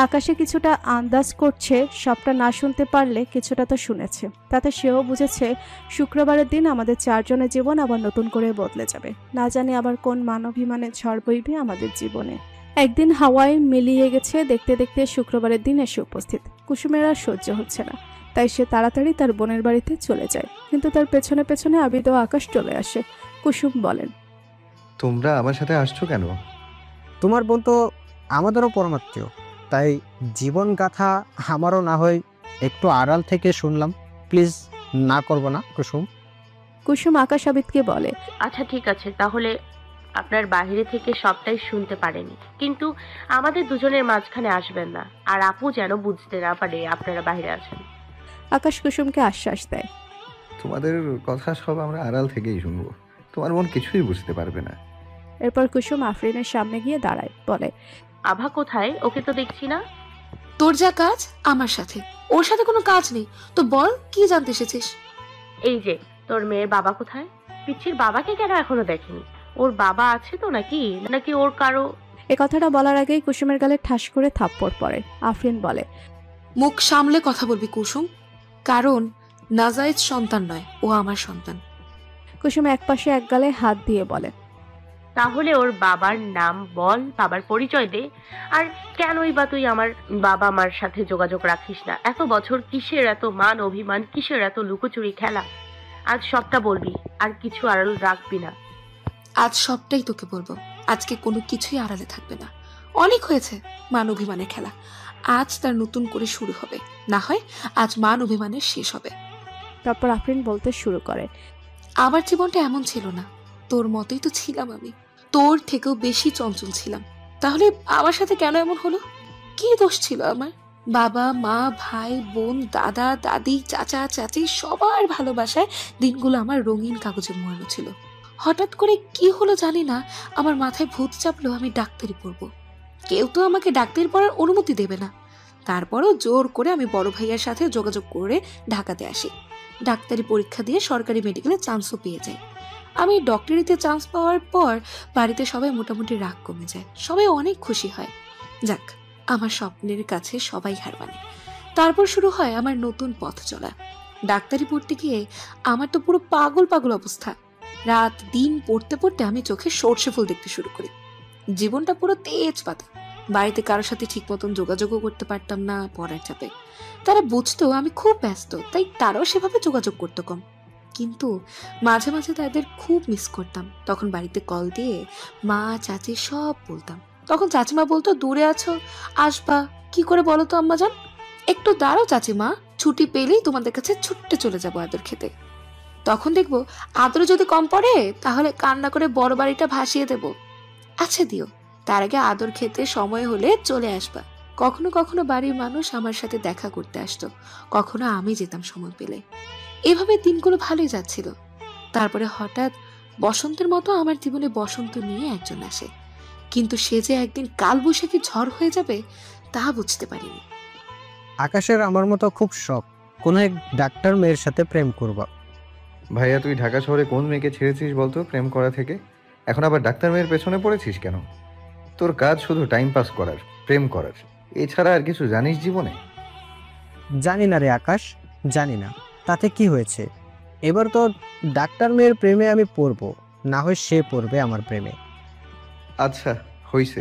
আকাশে কিছুটা আন্দাজ করছে, সবটা না শুনতে পারলে কিছুটা তো শুনেছে। তাতে সেও বুঝেছে শুক্রবারের দিন আমাদের চারজনের জীবন আবার নতুন করে বদলে যাবে। না জানি আবার কোন মানবিমানের ঝড় বইবে আমাদের জীবনে। একদিন হাওয়ায় মিলিয়ে গেছে, দেখতে দেখতে শুক্রবারের দিন এসে উপস্থিত। কুসুমের আর সহ্য হচ্ছে না, তাই সে তাড়াতাড়ি তার বোনের বাড়িতে চলে যায়। কিন্তু তার পেছনে পেছনে আবিদ ও আকাশ চলে আসে। কুসুম বলেন, তোমরা আমার সাথে আসছো কেন? তোমার বোন তো আমাদেরও পরমাত্মীয়, তাই জীবন গাথা আমারও না হয় একটু আড়াল থেকে শুনলাম। প্লিজ না করবো না কুসুম। কুসুম আকাশ আবিদকে বলে, আচ্ছা ঠিক আছে, তাহলে আপনার বাইরে থেকে সবটাই শুনতে পারেনি, কিন্তু আমাদের দুজনের মাঝখানে আসবেন না। আর আপু যেন বুঝতে না পারে আপনারা বাইরে আছেন। আকাশ কুসুমকে আশ্বাস দেয়। তোমাদের কথা সব আমরা আড়াল থেকেই শুনবো, তোমার মন কিছুই বুঝতে পারবে না। এরপর কুসুম আফরিনের সামনে গিয়ে দাঁড়ায়, বলে, আভা কোথায়? ওকে তো দেখছি না। তোর যা কাজ আমার সাথে, ওর সাথে কোনো কাজ নেই। তো বল, কি জানতে এসেছিস? এই যে, তোর মেয়ের বাবা কোথায়? পিচ্ছির বাবাকে কেন এখনো দেখেনি? ওর বাবা আছে তো নাকি নাকি ওর কারো? এ কথাটা বলার আগেই কুসুমের গালে ঠাস করে থাপ্পড় পড়ে। আফরিন বলে, মুখ সামলে কথা বলবি কুসুম, কারণ নাজায়েজ সন্তান নয়, ও আমার সন্তান। কুসুম একপাশে এক গালে হাত দিয়ে বলে, তাহলে ওর বাবার নাম বল, বাবার পরিচয় দে। আর কেনই বা তুই আমার বাবা মার সাথে যোগাযোগ রাখিস না? এত বছর কিসের এত মান অভিমান, কিসের এত লুকোচুরি খেলা? আজ সবটা বলবি, আর কিছু আড়াল রাখবি না। আজ সবটাই তোকে বলবো। আজকে কোনো কিছুই আড়ালে থাকবে না। অনেক হয়েছে মান অভিমানের খেলা, আজ তার নতুন করে শুরু হবে। না হয় আজ মান অভিমানের শেষ হবে। তারপর আফরিন বলতে শুরু করে, আমার জীবনটা এমন ছিল না, তোর মতোই তো ছিলাম আমি। তোর থেকেও বেশি চঞ্চল ছিলাম। তাহলে আমার সাথে কেন এমন হলো? কি দোষ ছিল আমার? বাবা মা, ভাই বোন, দাদা দাদি, চাচা চাচি, সবার ভালোবাসায় দিনগুলো আমার রঙিন কাগজে মোড়ানো ছিল। হঠাৎ করে কি হলো জানি না, আমার মাথায় ভূত চাপলো আমি ডাক্তারি পড়বো। কেউ তো আমাকে ডাক্তারি পড়ার অনুমতি দেবে না। তারপরও জোর করে আমি বড় ভাইয়ার সাথে যোগাযোগ করে ঢাকাতে আসি। ডাক্তারি পরীক্ষা দিয়ে সরকারি মেডিকেলে চান্সও পেয়ে যাই। আমি ডক্টরিতে চান্স পাওয়ার পর বাড়িতে সবাই মোটামুটি রাগ কমে যায়, সবাই অনেক খুশি হয়। যাক, আমার স্বপ্নের কাছে সবাই হার মানে। তারপর শুরু হয় আমার নতুন পথ চলা। ডাক্তারি পড়তে গিয়ে আমার তো পুরো পাগল পাগল অবস্থা। রাত দিন পড়তে পড়তে আমি চোখে সর্ষে ফুল দেখতে শুরু করি। জীবনটা পুরো তেজ পাতা। বাড়িতে কারোর সাথে ঠিক মতন যোগাযোগও করতে পারতাম না পড়ার চাপে। তারা বুঝতো আমি খুব ব্যস্ত, তাই তারাও সেভাবে যোগাযোগ করতো কম। কিন্তু মাঝে মাঝে তাদের খুব মিস করতাম। তখন বাড়িতে কল দিয়ে মা চাচি সব বলতাম। তখন চাচিমা বলতো, দূরে আছো, আসবা কি করে বলো তো আম্মাজান? একটু দাঁড়াও চাচিমা, ছুটি পেলেই তোমাদের কাছে ছুটতে চলে যাবো আদর খেতে। তখন দেখবো আদর যদি কম পড়ে তাহলে কান্না করে বড় বাড়িটা ভাসিয়ে দেব। আচ্ছা দিও, তার আগে আদর খেতে সময় হলে চলে আসবা। কখনো কখনো বাড়ির মানুষ আমার সাথে দেখা করতে আসতো, কখনো আমি যেতাম সময় পেলে। এভাবে দিনগুলো ভালোই যাচ্ছিল। তারপরে হঠাৎ বসন্তের মতো আমার জীবনে বসন্ত নিয়ে একজন আসে, কিন্তু সে যে একদিন কালবৈশাখী ঝড় হয়ে যাবে তা বুঝতে পারিনি। আকাশের আমার মতো খুব শখ কোনো এক ডাক্তার মেয়ের সাথে প্রেম করবা। ভাইয়া, তুই ঢাকা শহরে কোন মেয়েকে ছেড়েছিস বলতো প্রেম করা থেকে? এখন আবার ডাক্তার মেয়ের পেছনে পড়েছিস কেন? তোর কাজ শুধু টাইম পাস করার, প্রেম করার, এছাড়া আর কিছু জানিস জীবনে? জানি না রে আকাশ, জানি না। তাতে কি হয়েছে? এবার তো ডাক্তার মেয়ের প্রেমে আমি পড়বো, না হয় সে পড়বে আমার প্রেমে। আচ্ছা হইছে,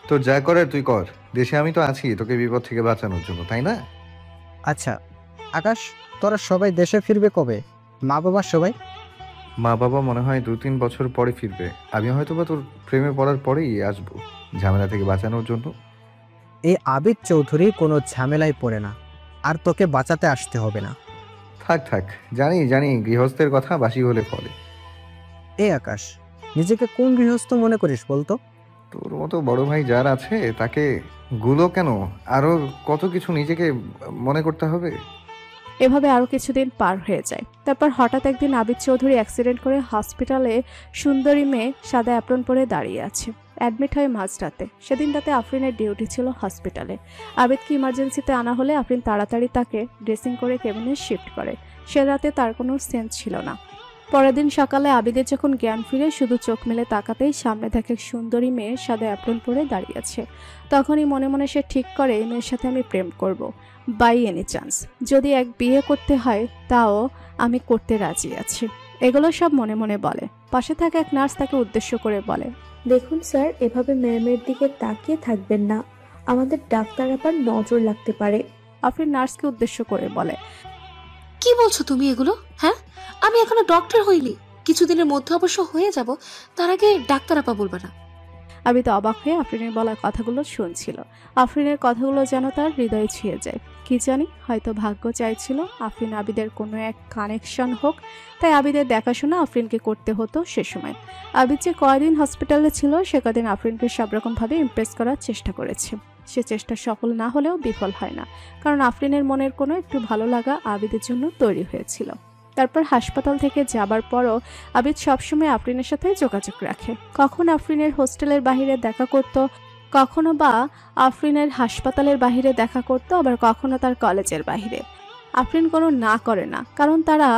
তোর যা করার তুই কর। দেশে আমি তো আছি তোকে বিপদ থেকে বাঁচানোর জন্য, তাই না? আচ্ছা আকাশ, তোরা সবাই দেশে ফিরবে কবে? মা বাবা সবাই? মা বাবা মনে হয় 2-3 বছর পরে ফিরবে। আমি হয়তো বা তোর প্রেমে পড়ার পরেই আসবো, ঝামেলা থেকে বাঁচানোর জন্য। এই আবিদ চৌধুরী কোনো ঝামেলায় পড়ে না, আর তোকে বাঁচাতে আসতে হবে না। থাক থাক, জানি জানি গৃহস্থের কথা বাসি হলে ফলে। এ আকাশ, নিজেকে কোন গৃহস্থ মনে করিস বলতো? তোর মতো বড় ভাই যার আছে তাকে গুলো কেন, আরো কত কিছু নিজেকে মনে করতে হবে। এভাবে আরো কিছুদিন পার হয়ে যায়। তারপর হঠাৎ একদিন আবিদ চৌধুরী অ্যাক্সিডেন্ট করে হসপিটালে সুন্দরী মেয়ে সাদা অ্যাপ্রন পরে দাঁড়িয়ে আছে। অ্যাডমিট হয় মাঝরাতে। সেদিন রাতে আফরিনের ডিউটি ছিল হসপিটালে। আবিদকে ইমার্জেন্সিতে আনা হলে আফরিন তাড়াতাড়ি তাকে ড্রেসিং করে কেবিনে শিফট করে। সে রাতে তার কোনো সেন্স ছিল না। পরের দিন সকালে আবিদের যখন জ্ঞান ফিরে শুধু চোখ মেলে তাকাতেই সামনে দেখে এক সুন্দরী মেয়ে সাদা অ্যাপ্রন পরে দাঁড়িয়ে আছে। তখনই মনে মনে সে ঠিক করে এই মেয়ের সাথে আমি প্রেম করব, বাই এনি চান্স। যদি এক বিয়ে করতে হয় তাও আমি করতে রাজি আছি। এগুলো সব মনে মনে বলে। পাশে থাকা এক নার্স তাকে উদ্দেশ্য করে বলে, দেখুন স্যার, এভাবে ম্যামের দিকে তাকিয়ে থাকবেন না, আমাদের ডাক্তার আবার নজর লাগতে পারে। আফরিন নার্সকে উদ্দেশ্য করে বলে, কি বলছো তুমি এগুলো? হ্যাঁ, আমি এখনো ডক্টর হইনি, কিছুদিনের মধ্যে অবশ্য হয়ে যাব, তার আগে ডাক্তার আপা বলবে না। আবিদ অবাক হয়ে আফরিনের বলা কথাগুলো শুনছিল। আফরিনের কথাগুলো যেন তার হৃদয়ে ছুঁয়ে যায়। কি জানি, হয়তো ভাগ্য চাইছিল আফরিন আবিদের কোনো এক কানেকশন হোক, তাই আবিদের দেখাশোনা আফরিনকে করতে হতো সে সময়। আবিদ যে কয়দিন হসপিটালে ছিল সে কদিন আফরিনকে সব রকমভাবে ইমপ্রেস করার চেষ্টা করেছে। সে চেষ্টা সফল না হলেও বিফল হয় না, কারণ আফরিনের মনের কোনো একটু ভালো লাগা আবিদের জন্য তৈরি হয়েছিল। তারপর হাসপাতাল থেকে যাবার পরও আবিদ সবসময় আফরিনের সাথে যোগাযোগ রাখে। কখন আফরিনের হোস্টেলের বাহিরে দেখা করত, কখনো বা আফরিনের হাসপাতালের বাহিরে দেখা করত, আবার কখনো তার কলেজের বাহিরে। আফরিন কোনো না করে না, কারণ তারা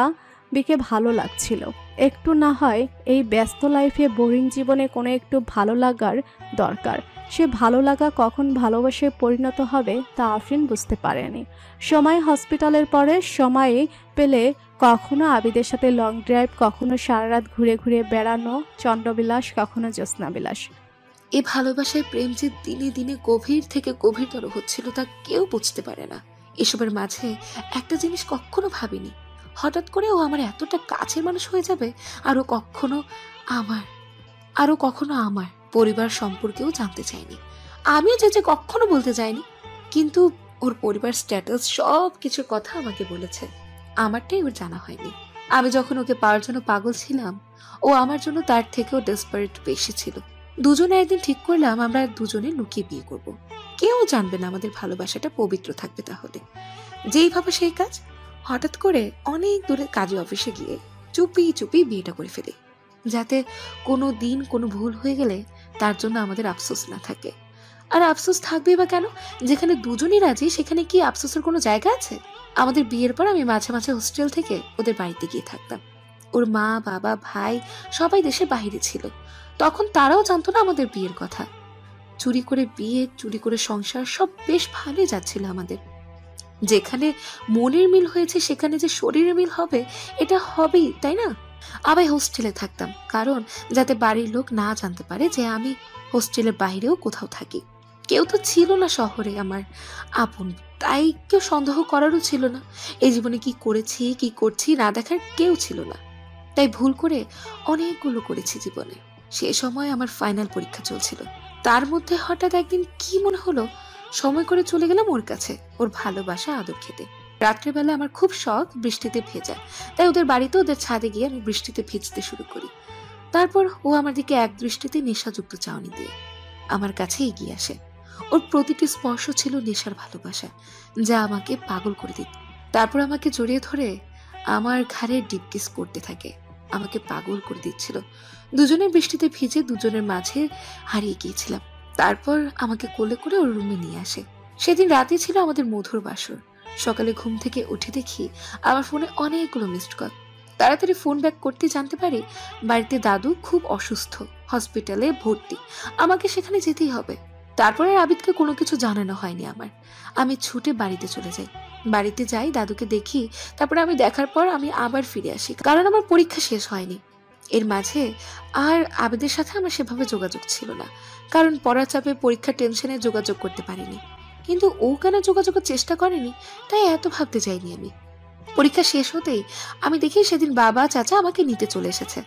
বিকে ভালো লাগছিল। একটু না হয় এই ব্যস্ত লাইফে বোরিং জীবনে কোনো একটু ভালো লাগার দরকার। সে ভালো লাগা কখন ভালোবাসায় পরিণত হবে তা আফরিন বুঝতে পারেনি। সময় হসপিটালের পরে সময় পেলে কখনো আবিদের সাথে লং ড্রাইভ, কখনো সারা রাত ঘুরে ঘুরে বেড়ানো চন্দ্রবিলাস, কখনো জ্যোৎস্নাবিলাস। এই ভালোবাসায় প্রেম যে দিনে দিনে গভীর থেকে গভীরতর হচ্ছিল তা কেউ বুঝতে পারে না। এসবের মাঝে একটা জিনিস কখনো ভাবিনি, হঠাৎ করে ও আমার এতটা কাছের মানুষ হয়ে যাবে, আরো কখনো আমার পরিবার সম্পর্কেও জানতে চাইনি। আমিও যে কখনো বলতে চাইনি, কিন্তু ওর পরিবার স্ট্যাটাস সব কিছুর কথা আমাকে বলেছে, আমারটাই ওর জানা হয়নি। আমি যখন ওকে পাওয়ার জন্য পাগল ছিলাম, ও আমার জন্য তার থেকেও ডেসপারেট বেশি ছিল। দুজনে একদিন ঠিক করলাম আমরা দুজনে লুকিয়ে বিয়ে করব, কেউ জানবে না, আমাদের ভালোবাসাটা পবিত্র থাকবে। তাহলে যেইভাবে সেই কাজ, হঠাৎ করে অনেক দূরে কাজে অফিসে গিয়ে চুপি চুপি বিয়েটা করে ফেলি, যাতে কোনো দিন কোনো ভুল হয়ে গেলে তার জন্য আমাদের আফসোস না থাকে। আর আফসোস থাকবে বা কেন, যেখানে দুজনই রাজি সেখানে কি আফসোসের কোনো জায়গা আছে? আমাদের বিয়ের পর আমি মাঝে মাঝে হোস্টেল থেকে ওদের বাড়িতে গিয়ে থাকতাম। ওর মা, বাবা, ভাই সবাই দেশের বাইরে ছিল, তখন তারাও জানতো না আমাদের বিয়ের কথা। চুরি করে বিয়ে, চুরি করে সংসার, সব বেশ ভালোই যাচ্ছিল আমাদের। যেখানে মনের মিল হয়েছে সেখানে যে শরীরের মিল হবে, এটা হবেই, তাই না? আবার হোস্টেলে থাকতাম, কারণ যাতে বাড়ির লোক না জানতে পারে যে আমি হোস্টেলের বাইরেও কোথাও থাকি। কেউ তো ছিল না শহরে আমার আপন, তাই কেউ সন্দেহ করারও ছিল না। এই জীবনে কি করেছি কি করছি না দেখার কেউ ছিল না, তাই ভুল করে অনেকগুলো করেছি জীবনে। সে সময় আমার ফাইনাল পরীক্ষা চলছিল, তার মধ্যে হঠাৎ একদিন কি মনে হলো সময় করে চলে গেলাম ওর কাছে, ওর ভালোবাসা আদর খেতে। রাত্রেবেলা আমার খুব শখ বৃষ্টিতে ভেজা, তাই ওদের বাড়িতে ওদের ছাদে গিয়ে আমি বৃষ্টিতে ভিজতে শুরু করি। তারপর ও আমার দিকে এক দৃষ্টিতে নেশাযুক্ত চাউনি দিয়ে আমার কাছে এগিয়ে আসে। ওর প্রতিটি স্পর্শ ছিল নেশার ভালোবাসা, যা আমাকে পাগল করে দিত। তারপর আমাকে জড়িয়ে ধরে আমার ঘাড়ে ডিপ কিস করতে থাকে, আমাকে পাগল করে দিচ্ছিল। দুজনের বৃষ্টিতে ভিজে দুজনের মাঝে হারিয়ে গিয়েছিলাম। তারপর আমাকে কোলে করে ওর রুমে নিয়ে আসে। সেদিন রাতে ছিল আমাদের মধুর বাসর। সকালে ঘুম থেকে উঠে দেখি আমার ফোনে অনেকগুলো মিসড কল। তাড়াতাড়ি ফোন ব্যাক করতে জানতে পারি বাড়িতে দাদু খুব অসুস্থ, হসপিটালে ভর্তি, আমাকে সেখানে যেতেই হবে। তারপরে আবিদকে কোনো কিছু জানানো হয়নি আমার। আমি ছুটে বাড়িতে চলে যাই। বাড়িতে যাই, দাদুকে দেখি, তারপরে আমি দেখার পর আমি আবার ফিরে আসি, কারণ আমার পরীক্ষা শেষ হয়নি। এর মাঝে আর আবিদের সাথে আমার সেভাবে যোগাযোগ ছিল না, কারণ পড়ার চাপে পরীক্ষার টেনশনে যোগাযোগ করতে পারিনি। কিন্তু ও কেন যোগাযোগের চেষ্টা করেনি তাই এত ভাবতে চাইনি আমি। পরীক্ষা শেষ হতেই আমি দেখি সেদিন বাবা চাচা আমাকে নিতে চলে এসেছে।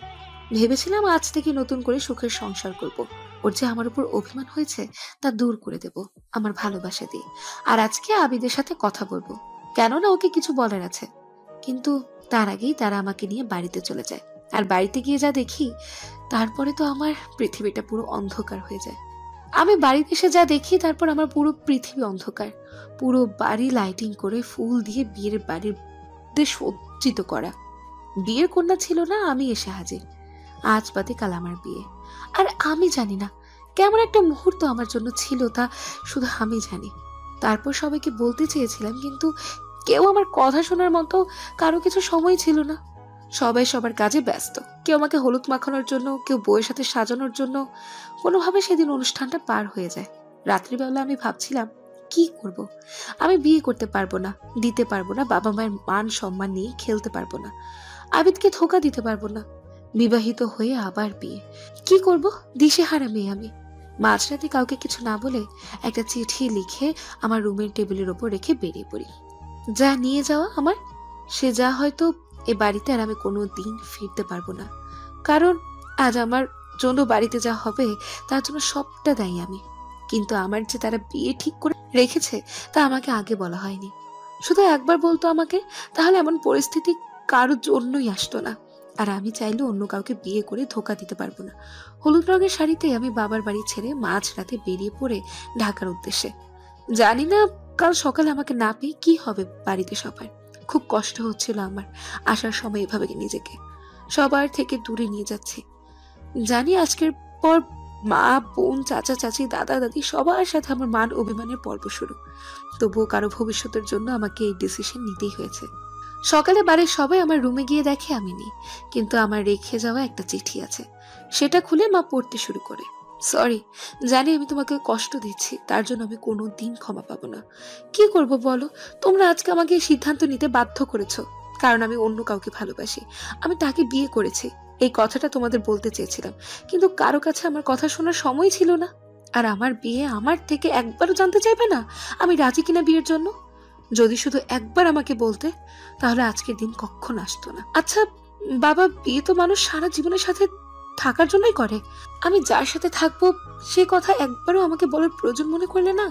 ভেবেছিলাম আজ থেকে নতুন করে সুখের সংসার করব। ওর যে আমার উপর অভিমান হয়েছে তা দূর করে দেব আমার ভালোবাসা দিয়ে। আর আজকে আবিদের সাথে কথা বলবো, কেননা ওকে কিছু বলার আছে। কিন্তু তার আগেই তারা আমাকে নিয়ে বাড়িতে চলে যায়। আর বাড়িতে গিয়ে যা দেখি, তারপরে তো আমার পৃথিবীটা পুরো অন্ধকার হয়ে যায়। আমি বাড়িতে এসে যা দেখি, তারপর আমার পুরো পৃথিবী অন্ধকার। পুরো বাড়ি লাইটিং করে ফুল দিয়ে বিয়ের বাড়ির সজ্জিত করা। বিয়ের কন্যা ছিল না, আমি এসে হাজির। আজ বাদে কাল আমার বিয়ে। আর আমি জানি না কেমন একটা মুহূর্ত আমার জন্য ছিল, তা শুধু আমি জানি। তারপর সবাইকে বলতে চেয়েছিলাম, কিন্তু কেউ আমার কথা শোনার মতো কারো কিছু সময় ছিল না। সবাই সবার কাজে ব্যস্ত, কেউ আমাকে হলুদ মাখানোর জন্য, কেউ বউয়ের সাথে সাজানোর জন্য। কোনোভাবে সেদিন অনুষ্ঠানটা পার হয়ে যায়। রাত্রিবেলা আমি ভাবছিলাম কি করব। আমি বিয়ে করতে পারবো না, দিতে পারবো না বাবা মায়ের মান সম্মান নিয়ে খেলতে পারবো না, আবিদকে ধোকা দিতে পারবো না। বিবাহিত হয়ে আবার বিয়ে, কি করব? দিশেহারা মেয়ে আমি। মাঝরাতে কাউকে কিছু না বলে একটা চিঠি লিখে আমার রুমের টেবিলের ওপর রেখে বেরিয়ে পড়ি। যা নিয়ে যাওয়া আমার, সে যা হয়তো এ বাড়িতে আর আমি কোনো দিন ফিরতে পারবো না। কারণ আজ আমার জন্য বাড়িতে যা হবে তার জন্য সবটা দায়ী আমি। কিন্তু আমার যে তারা বিয়ে ঠিক করে রেখেছে তা আমাকে আগে বলা হয়নি। শুধু একবার বলতো আমাকে, তাহলে এমন পরিস্থিতি কারোর জন্যই আসতো না। আর আমি চাইলে অন্য কাউকে বিয়ে করে ধোকা দিতে পারবো না। হলুদ রঙের শাড়িতে আমি বাবার বাড়ি ছেড়ে মাঝরাতে বেরিয়ে পড়ে ঢাকার উদ্দেশ্যে। জানি না কাল সকালে আমাকে না পেয়ে কি হবে বাড়িতে সবার। খুব কষ্ট হচ্ছিল আমার আসার সময় এভাবে নিজেকে সবার থেকে দূরে নিয়ে যাচ্ছি। জানি আজকের পর মা, বোন, চাচা, চাচি, দাদা, দাদি সবার সাথে আমার মান অভিমানের পর্ব শুরু। তবুও কারো ভবিষ্যতের জন্য আমাকে এই ডিসিশন নিতেই হয়েছে। সকালে বাড়ির সবাই আমার রুমে গিয়ে দেখে আমি নেই, কিন্তু আমার রেখে যাওয়া একটা চিঠি আছে। সেটা খুলে মা পড়তে শুরু করে। সরি, জানি আমি তোমাকে কষ্ট দিচ্ছি, তার জন্য আমি কোনো দিন ক্ষমা পাবো না। কি করব বলো? তোমরা আজকে আমাকে এই সিদ্ধান্ত নিতে বাধ্য করেছো, কারণ আমি অন্য কাউকে ভালোবাসি, আমি তাকে বিয়ে করেছি। এই কথাটা তোমাদের বলতে চেয়েছিলাম, কিন্তু কারো কাছে আমার কথা শোনার সময় ছিল না। আর আমার বিয়ে আমার থেকে একবারও জানতে চাইবে না আমি রাজি কিনা বিয়ের জন্য? যদি শুধু একবার আমাকে বলতে, তাহলে আজকের দিন কখনো আসতো না। আচ্ছা বাবা, বিয়ে তো মানুষ সারা জীবনের সাথে থাকার জন্যই করে। আমি যার সাথে থাকবো সে কথা একবারও আমাকে বলার প্রয়োজন মনে করলে না?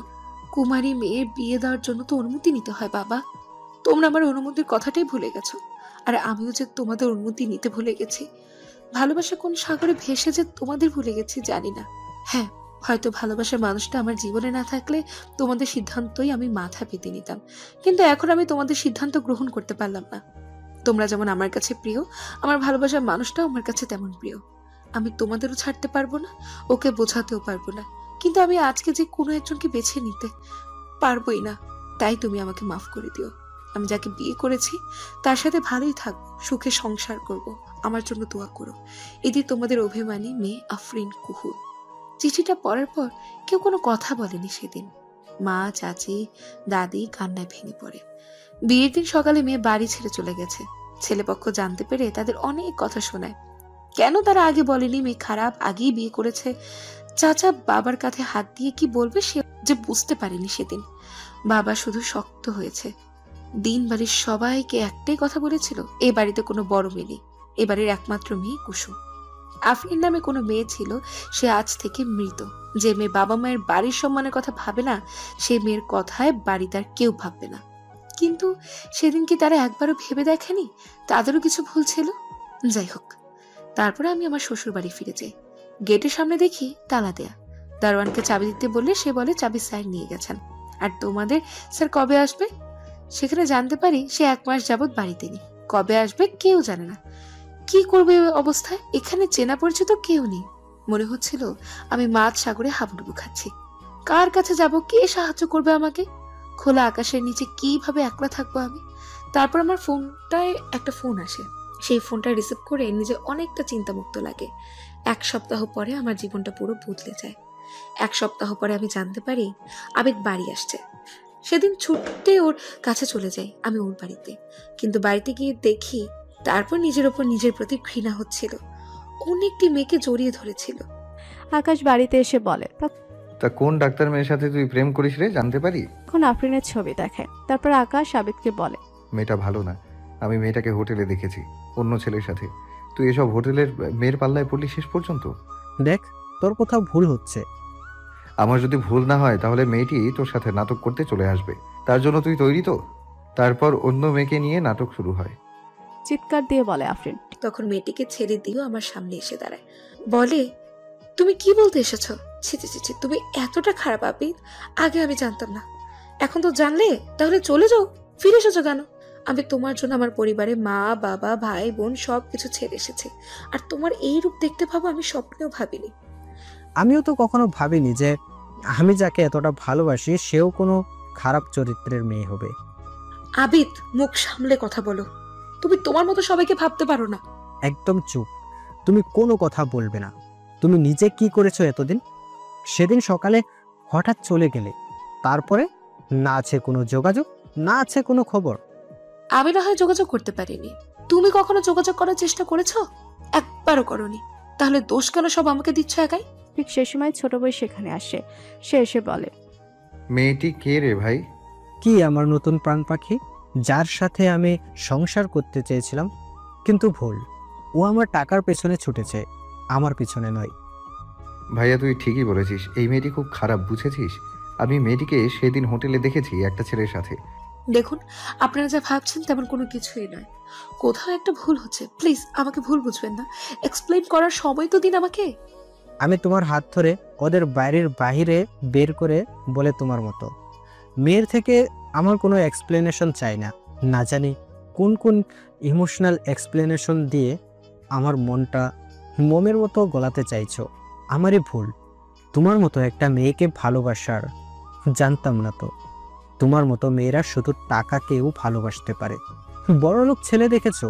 কুমারী মেয়ের বিয়ে দেওয়ার জন্য তো অনুমতি নিতে হয় বাবা। তোমরা আমার অনুমতির কথাটাই ভুলে গেছো, আর আমিও যে তোমাদের অনুমতি নিতে ভুলে গেছি। ভালোবাসা কোন সাগরে ভেসে যে তোমাদের ভুলে গেছি জানি না। হ্যাঁ, হয়তো ভালোবাসার মানুষটা আমার জীবনে না থাকলে তোমাদের সিদ্ধান্তই আমি মাথা পেতে নিতাম, কিন্তু এখন আমি তোমাদের সিদ্ধান্ত গ্রহণ করতে পারলাম না। তোমরা যেমন আমার কাছে প্রিয়, আমার ভালোবাসার মানুষটাও আমার কাছে তেমন প্রিয়। আমি তোমাদেরও ছাড়তে পারবো না, ওকে বোঝাতেও পারবো না, কিন্তু আমি আজকে যে কোনো একজনকে বেছে নিতে পারবোই না। তাই তুমি আমাকে মাফ করে দিও। আমি যাকে বিয়ে করেছি তার সাথে ভালোই থাকবো, সুখে সংসার করব। আমার জন্য দোয়া করো। এটি তোমাদের অভিমানী মেয়ে আফরিন কুহুর। চিঠিটা পড়ার পর কেউ কোনো কথা বলেনি সেদিন। মা, চাচি, দাদি কান্নায় ভেঙে পড়ে। বিয়ের দিন সকালে মেয়ে বাড়ি ছেড়ে চলে গেছে। ছেলেপক্ষ জানতে পেরে তাদের অনেক কথা শোনায়। কেন তারা আগে বলেনি মেয়ে খারাপ, আগেই বিয়ে করেছে? চাচা বাবার কাঁধে হাত দিয়ে কি বলবে সে যে বুঝতে পারেনি সেদিন। বাবা শুধু শক্ত হয়েছে। দিন বাড়ির সবাইকে একটাই কথা বলেছিল, এ বাড়িতে কোনো বড় মেয়ে নেই, এ বাড়ির একমাত্র মেয়ে কুসুম। আফরিন নামে কোনো মেয়ে ছিল, সে আজ থেকে মৃত। যে মেয়ে বাবা মায়ের বাড়ির সম্মানের কথা ভাবে না, সেই মেয়ের কথায় বাড়ি তার কেউ ভাববে না। কিন্তু সেদিন কি তারা একবারও ভেবে দেখেনি তাদেরও কিছু ভুল ছিল? যাই হোক, তারপরে আমি আমার শ্বশুর বাড়ি ফিরে যাই। গেটের সামনে দেখি তালা দেয়া। দারোয়ানকে চাবি দিতে বললে সে বলে চাবি স্যার নিয়ে গেছেন। আর তোমাদের স্যার কবে আসবে? সেখানে জানতে পারি সে 1 মাস যাবৎ বাড়িতে নেই। কবে আসবে কেউ জানে না। কি করবে অবস্থায়? এখানে চেনা পরিচিত কেউ নেই। মনে হচ্ছিল আমি মাঝ সাগরে হাবুডুবু খাচ্ছি। কার কাছে যাব? কে সাহায্য করবে আমাকে? খোলা আকাশের নিচে কিভাবে একলা থাকবো আমি? তারপর আমার ফোনটায় একটা ফোন আসে। সেই ফোনটা রিসিভ করে নিজে অনেকটা চিন্তামুক্ত লাগে। 1 সপ্তাহ পরে আমার জীবনটা পুরো বদলে যায়। 1 সপ্তাহ পরে আমি জানতে পারি আবেদ বাড়ি আসছে। সেদিন ছুটতে ওর কাছে চলে যাই আমি ওর বাড়িতে। কিন্তু বাড়িতে গিয়ে দেখি তারপর নিজের ওপর নিজের প্রতি ঘৃণা হচ্ছিল। অনেকটি মেয়েকে জড়িয়ে ধরেছিল। আকাশ বাড়িতে এসে বলে, তা কোন ডাক্তার মেয়ের সাথে তুই প্রেম করিস রে, জানতে পারি? তখন আফরিনের ছবি দেখায়। তারপর আকাশ আবিদকে বলে, মেয়েটা ভালো না। আমি মেয়েটাকে হোটেলে দেখেছি অন্য ছেলের সাথে। তুই এসব হোটেলের মেয়ের পাল্লায় পড়লি শেষ পর্যন্ত। দেখ, তোর কোথাও ভুল হচ্ছে। আমার যদি ভুল না হয় তাহলে মেয়েটি তোর সাথে নাটক করতে চলে আসবে। তার জন্য তুই তৈরি তো? তারপর অন্য মেয়েকে নিয়ে নাটক শুরু হয়। চিৎকার দিয়ে বলে আফরিন। তখন মেয়েটিকে ছেড়ে দিয়েও আমার সামনে এসে দাঁড়ায়। বলে, তুমি কি বলতে এসেছ? ছি ছি ছি, তুমি এতটা খারাপ আবিদ, আগে আমি জানতাম না। এখন তো জানলে, তাহলে চলে যাও। ফিরে এসেছো কেন? আমি তোমার জন্য আমার পরিবারে মা, বাবা, ভাই, বোন সবকিছু ছেড়ে এসেছি। আর তোমার এই রূপ দেখতে পাবো আমি স্বপ্নেও ভাবিনি। আমিও তো কখনো ভাবিনি যে আমি যাকে এতটা ভালোবাসি সেও কোনো খারাপ চরিত্রের মেয়ে হবে। আবিদ, মুখ সামলে কথা বলো। তুমি তোমার মতো সবাইকে ভাবতে পারো না। একদম চুপ। তুমি কোনো কথা বলবে না। তুমি নিজে কি করেছো এতদিন? সেদিন সকালে হঠাৎ চলে গেলে, তারপরে না আছে কোনো যোগাযোগ, না আছে কোনো খবর। আমি না হয় যোগাযোগ করতে পারিনি, তুমি কখনো যোগাযোগ করার চেষ্টা করেছো? একবারও করনি। তাহলে দোষ কেন সব আমাকে দিচ্ছ একাই? ঠিক সে সময় ছোট বই সেখানে আসে। সে এসে বলে, মেয়েটি কে রে ভাই? কি আমার নতুন প্রাণ পাখি, যার সাথে আমি সংসার করতে চেয়েছিলাম, কিন্তু ভুল। ও আমার টাকার পেছনে ছুটেছে, আমার পিছনে নয়। ভাইয়া তুই ঠিকই বলেছিস, এই মেয়েটি খুব খারাপ, বুঝেছিস? আমি মেয়েটিকে সেদিন হোটেলে দেখেছি একটা ছেলের সাথে। দেখুন, আপনারা যা ভাবছেন তেমন কোনো কিছুই নয়। কোথাও একটা ভুল হচ্ছে, প্লিজ আমাকে ভুল বুঝবেন না। এক্সপ্লেইন করার সময় তো দিন আমাকে। আমি তোমার হাত ধরে ওদের বাড়ির বাহিরে বের করে বলে তোমার মতো মেয়ের থেকে আমার কোনো এক্সপ্লেনেশন চাই না। না জানি কোন কোন ইমোশনাল এক্সপ্লেনেশন দিয়ে আমার মনটা মোমের মতো গলাতে চাইছো। আমারই ভুল। তোমার মতো একটা মেয়েকে ভালোবাসার জানতাম না তো। তোমার মতো মেয়েরা শুধু টাকাকেও ভালোবাসতে পারে। বড়লোক ছেলে দেখেছো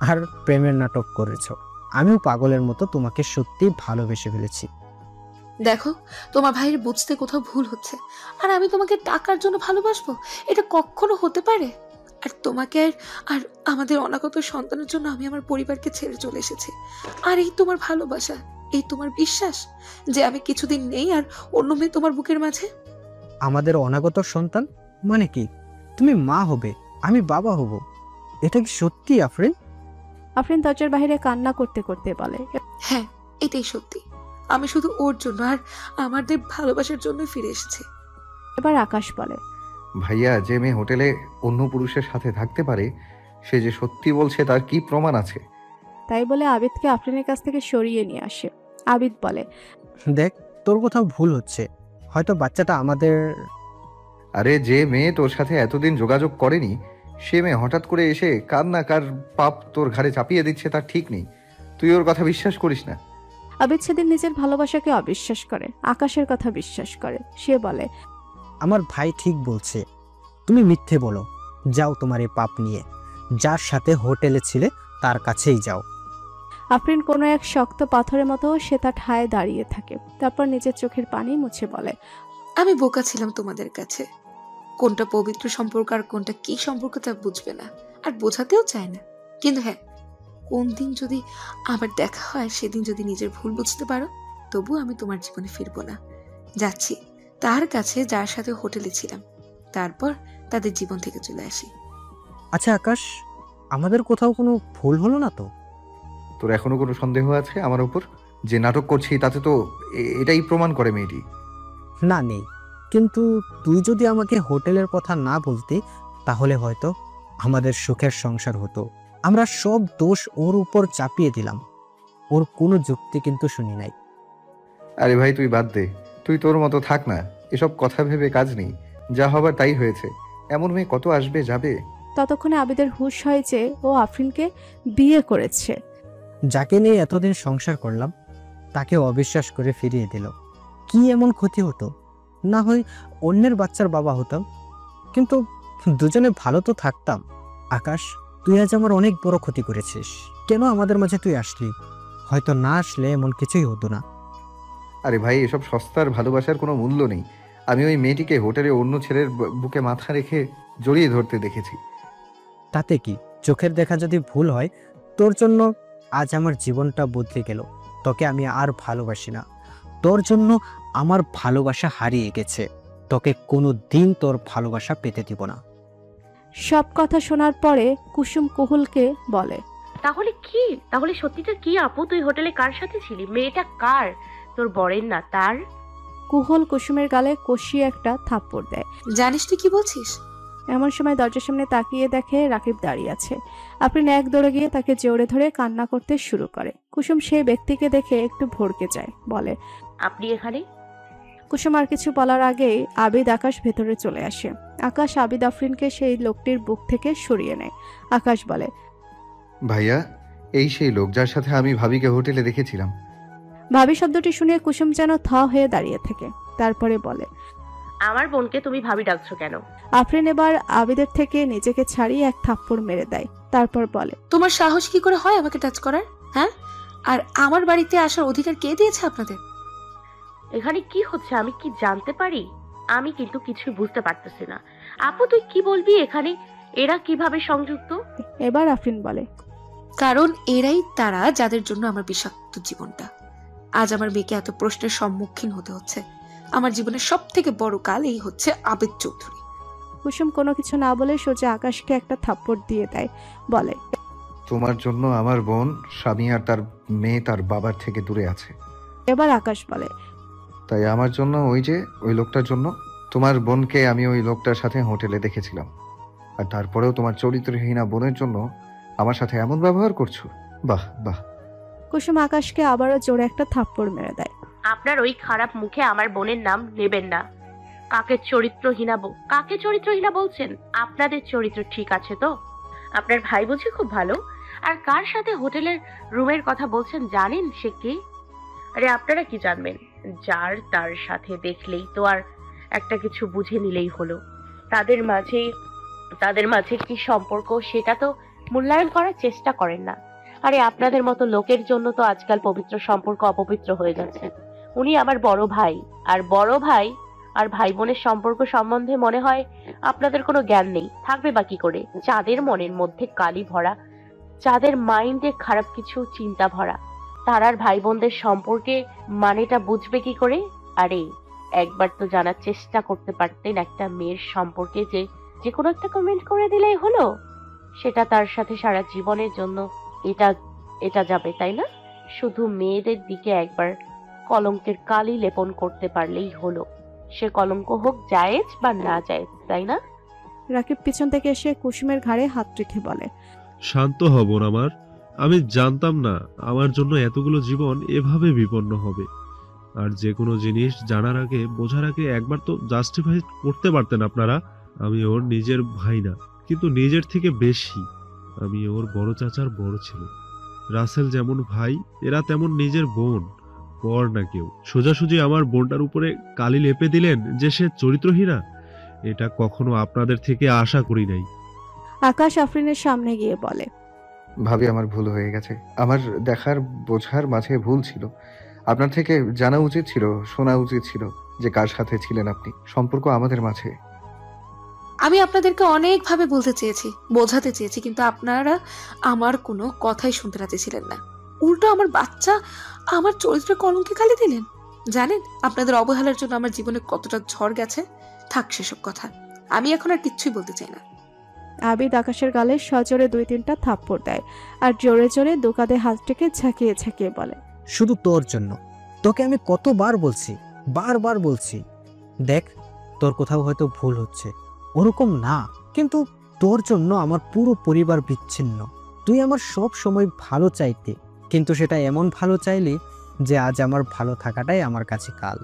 আর প্রেমের নাটক করেছো। আমিও পাগলের মতো তোমাকে সত্যি ভালোবেসে ফেলেছি। দেখো, তোমার ভাইয়ের বুঝতে কোথাও ভুল হচ্ছে। আর আমি তোমাকে টাকার জন্য ভালোবাসবো, এটা কখনো হতে পারে? আর তোমাকে আর আমাদের অনাগত সন্তানের জন্য আমি আমার পরিবারকে ছেড়ে চলে এসেছি। আর এই তোমার ভালোবাসা, এই তোমার বিশ্বাস যে আমি কিছুদিন নেই আর অন্য মেয়ে তোমার বুকের মাঝে। আমাদের অনাগত সন্তান মানে কি? তুমি মা হবে, আমি বাবা হব। এটা কি সত্যি আফরিন? আফরিন দরজার বাইরে কান্না করতে করতে বলে, হ্যাঁ, এটাই সত্যি। আমি শুধু ওর জন্য আর আমাদের ভালোবাসার জন্য ফিরে এসেছি। এবার আকাশ বলে, ভাইয়া, যে মেয়ে হোটেলে অন্য পুরুষের সাথে থাকতে পারে, সে যে সত্যি বলছে তার কি প্রমাণ আছে? তাই বলে আবিদকে আফরিনের কাছ থেকে সরিয়ে নিয়ে আসে। আবিদ বলে, দেখ, তোর কোথাও ভুল হচ্ছে। হয়তো বাচ্চাটা আমাদের। আরে, যে মেয়ে তোর সাথে এতদিন যোগাযোগ করেনি, সে মেয়ে হঠাৎ করে এসে কার না কার পাপ তোর ঘাড়ে চাপিয়ে দিচ্ছে, তার ঠিক নেই। তুই ওর কথা বিশ্বাস করিস না। আবিদ সেদিন নিজের ভালোবাসাকে অবিশ্বাস করে, আকাশের কথা বিশ্বাস করে। সে বলে, আমার ভাই ঠিক বলছে, তুমি মিথ্যে বলো। যাও তোমার এই পাপ নিয়ে, যার সাথে হোটেলে ছিলে তার কাছেই যাও। আফরিন কোনো এক শক্ত পাথরের মতো সে তার ঠায় দাঁড়িয়ে থাকে। তারপর নিজের চোখের পানি মুছে বলে, আমি বোকা ছিলাম তোমাদের কাছে। কোনটা পবিত্র সম্পর্ক আর কোনটা কি সম্পর্ক তা বুঝবে না, আর বোঝাতেও চায় না। কিন্তু হ্যাঁ, কোন দিন যদি আবার দেখা হয়, সেদিন যদি নিজের ভুল বুঝতে পারো, তবু আমি তোমার জীবনে ফিরবো না। যাচ্ছি তার কাছে যার সাথে হোটেলে ছিলাম, তারপর তাদের জীবন থেকে চলে আসি। আচ্ছা আকাশ, আমাদের কোথাও কোনো ভুল হলো না তো? তোর এখনো কোনো সন্দেহ আছে আমার উপর? যে নাটক করছি তাতে তো এটাই প্রমাণ করে মেয়েটি। না, নেই। কিন্তু তুই যদি আমাকে হোটেলের কথা না বলতি, তাহলে হয়তো আমাদের সুখের সংসার হতো। আমরা সব দোষ ওর উপর চাপিয়ে দিলাম। ওর কোনো যুক্তি কিন্তু শুনি নাই। আরে ভাই, তুই বাদ দে। তুই তোর মতো থাক না, এসব কথা ভেবে কাজ নেই। যা হবার তাই হয়েছে। এমন মেয়ে কত আসবে যাবে। ততক্ষণে আবিদের হুঁশ হয় যে ও আফরিনকে বিয়ে করেছে। যাকে নিয়ে এতদিন সংসার করলাম, তাকে অবিশ্বাস করে ফিরিয়ে দিল। কি এমন ক্ষতি হতো? না হয় অন্যের বাচ্চার বাবা হতাম, কিন্তু দুজনে ভালো তো থাকতাম। আকাশ, তুই আজ আমার অনেক বড় ক্ষতি করেছিস। কেন আমাদের মাঝে তুই আসলি? হয়তো না আসলে এমন কিছুই হতো না। আরে ভাই, এসব সস্তার ভালোবাসার কোনো মূল্য নেই। আমি ওই মেয়েটিকে হোটেলে অন্য ছেলের বুকে মাথা রেখে জড়িয়ে ধরতে দেখেছি। তাতে কি? চোখের দেখা যদি ভুল হয়, তোর জন্য আজ আমার জীবনটা বদলে গেল। তোকে আমি আর ভালোবাসি না। তোর জন্য আমার ভালোবাসা হারিয়ে গেছে। তোকে কোনো দিন তোর ভালোবাসা পেতে দিব না। সব কথা শোনার পরে কুসুম কুহুলকে বলে, তাহলে কি? তাহলে সত্যিটা কি আপু? তুই হোটেলে কার সাথে ছিলি? মেয়েটা কার? তোর বরের না তার? কুহুল কুসুমের গালে কষিয়ে একটা থাপ্পড় দেয়। জানিস তুই কি বলছিস? এমন সময় দরজার সামনে তাকিয়ে দেখে রাকিব দাঁড়িয়ে আছে। আফরিন এক দৌড়ে গিয়ে তাকে জোরে ধরে কান্না করতে শুরু করে। কুসুম সেই ব্যক্তিকে দেখে একটু ভড়কে যায়, বলে, আপনি এখানে? কুসুম আর কিছু বলার আগেই আবিদ আকাশ ভেতরে চলে আসে। আকাশ আবিদ আফরিনকে সেই লোকটির বুক থেকে সরিয়ে নেয়। আকাশ বলে, ভাইয়া, এই সেই লোক যার সাথে আমি ভাবিকে হোটেলে দেখেছিলাম। ভাবি শব্দটি শুনে কুসুম যেন থ হয়ে দাঁড়িয়ে থাকে। তারপরে বলে, আমার বোনকে তুমি ভাবি ডাকছো কেন? আফরিন এবার আবিদের থেকে নিজেকে ছাড়িয়ে এক থাপ্পড় মেরে দেয়, তারপর বলে, তোমার সাহস কি করে হয় আমাকে টাচ করার? হ্যাঁ, আর আমার বাড়িতে আসার অধিকার কে দিয়েছে আপনাদের? এখানে কি হচ্ছে আমি কি জানতে পারি? আমি কিন্তু কিছুই বুঝতে পারতেছি না। আপু তুই কি বলবি? এখানে এরা কিভাবে সংযুক্ত? এবার আফরিন বলে, কারণ এরাই তারা যাদের জন্য আমার বিষাক্ত জীবনটা। আজ আমার মেয়েকে এত প্রশ্নের সম্মুখীন হতে হচ্ছে। আমার জীবনের সব থেকে বড় কাল এই হচ্ছে আবিদ চৌধুরী। কুসুম কোনো কিছু না বলে সোজা আকাশকে একটা থাপ্পড় দিয়ে দেয়, বলে, তোমার জন্য আমার বোন, স্বামী আর তার মেয়ে তার বাবার থেকে দূরে আছে। এবার আকাশ বলে, তাই আমার জন্য ওই লোকটার জন্য তোমার বোনকে আমি ওই লোকটার সাথে হোটেলে দেখেছিলাম, আর তারপরেও তোমার চরিত্রহীনা বোনের জন্য আমার সাথে এমন ব্যবহার করছো? বাহ বাহ। কুসুম আকাশকে আবারও জোরে একটা থাপ্পড় মেরে দেয়। আপনার ওই খারাপ মুখে আমার বোনের নাম নেবেন না। কাকে চরিত্রহীনা বলছেন? আপনাদের চরিত্র ঠিক আছে তো? আপনার ভাই বুঝি খুব ভালো? আর কার সাথে হোটেলের রুমের কথা বলছেন জানেন সে কে? আরে আপনারা কি জানবেন? যার তার সাথে দেখলেই তো আর একটা কিছু বুঝে নিলেই হলো। তাদের মাঝে কি সম্পর্ক সেটা তো মূল্যায়ন করার চেষ্টা করেন না। আরে আপনাদের মতো লোকের জন্য তো আজকাল পবিত্র সম্পর্ক অপবিত্র হয়ে যাচ্ছে। উনি আমার বড় ভাই, আর বড় ভাই আর ভাই বোনের সম্পর্ক সম্বন্ধে মনে হয় আপনাদের কোনো জ্ঞান নেই। থাকবে বা কি করে? যাদের মনের মধ্যে কালি ভরা, যাদের মাইন্ডে খারাপ কিছু চিন্তা ভরা, তারার ভাই বোনদের সম্পর্কে মানেটা বুঝবে কি করে? আরে একবার তো জানার চেষ্টা করতে পারতেন একটা মেয়ের সম্পর্কে যে কোনো একটা কমেন্ট করে দিলেই হলো। সেটা তার সাথে সারা জীবনের জন্য এটা যাবে, তাই না? শুধু মেয়েদের দিকে একবার কলঙ্কের কালি লেপন করতে পারলেই হলো। সে কলঙ্ক হোক জায়েজ বা না জায়েজ, তাই না? রাকিব পিছন থেকে এসে কুসুমের ঘাড়ে হাত রেখে বলে, শান্ত হব আমার। আমি জানতাম না আমার জন্য এতগুলো জীবন এভাবে বিপন্ন হবে। আর যে কোনো জিনিস জানার আগে, বোঝার আগে একবার তো জাস্টিফাই করতে পারতেন আপনারা। আমি ওর নিজের ভাই না, কিন্তু নিজের থেকে বেশি আমি ওর বড় চাচার বড় ছেলে। রাসেল যেমন ভাই, এরা তেমন নিজের বোন, পর না কেউ। সোজাসুজি আমার বোনটার উপরে কালি লেপে দিলেন যে সে চরিত্রহীনা। এটা কখনো আপনাদের থেকে আশা করি নাই। আকাশ আফরিনের সামনে গিয়ে বলে, ভাবি আমার ভুল হয়ে গেছে। আমার দেখার বোঝার মাঝে ভুল ছিল। আপনার থেকে জানা উচিত ছিল, শোনা উচিত ছিল যে কার সাথে ছিলেন আপনি। সম্পর্ক আমাদের মাঝে। আমি আপনাদেরকে অনেকভাবে বলতে চেয়েছি, বোঝাতে চেয়েছি, কিন্তু আপনারা আমার কোনো কথাই শুনতে রাজি ছিলেন না। উল্টো আমার বাচ্চা আমার চরিত্রে কলঙ্কে কালি দিলেন। জানেন আপনাদের অবহেলার জন্য আমার জীবনে কতটা ঝড় গেছে। থাক সেসব কথা, আমি এখন আর কিচ্ছুই বলতে চাই না। আবিদ আকাশের গালে সজোরে 2-3টা থাপ্পড় দেয় আর জোরে জোরে দুকাদে হাতটাকে ঝাঁকিয়ে ঝাঁকিয়ে বলে, শুধু তোর জন্য। তোকে আমি কতবার বলছি, বারবার বলছি, দেখ তোর কোথাও হয়তো ভুল হচ্ছে, ওরকম না, কিন্তু তোর জন্য আমার পুরো পরিবার বিচ্ছিন্ন। তুই আমার সব সময় ভালো চাইতে, কিন্তু সেটা এমন ভালো চাইলি যে আজ আমার ভালো থাকাটাই আমার কাছে কাল।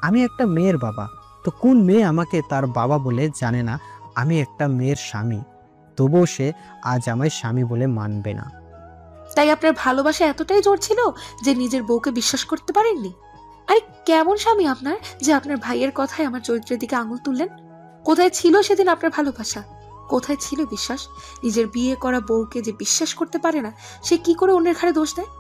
আমি একটা মেয়ের বাবা, তো কোন মেয়ে আমাকে তার বাবা বলে জানে না? আমি একটা মেয়ের স্বামী, তবুও সে আজ আমায় স্বামী বলে মানবে না। তাই আপনার ভালোবাসা এতটাই জোর ছিল যে নিজের বউকে বিশ্বাস করতে পারেননি? আরে কেমন স্বামী আপনার যে আপনার ভাইয়ের কথায় আমার চরিত্রের দিকে আঙুল তুললেন? কোথায় ছিল সেদিন আপনার ভালোবাসা? কোথায় ছিল বিশ্বাস? নিজের বিয়ে করা বউকে যে বিশ্বাস করতে পারে না, সে কি করে অন্যের ঘাড়ে দোষ দেয়?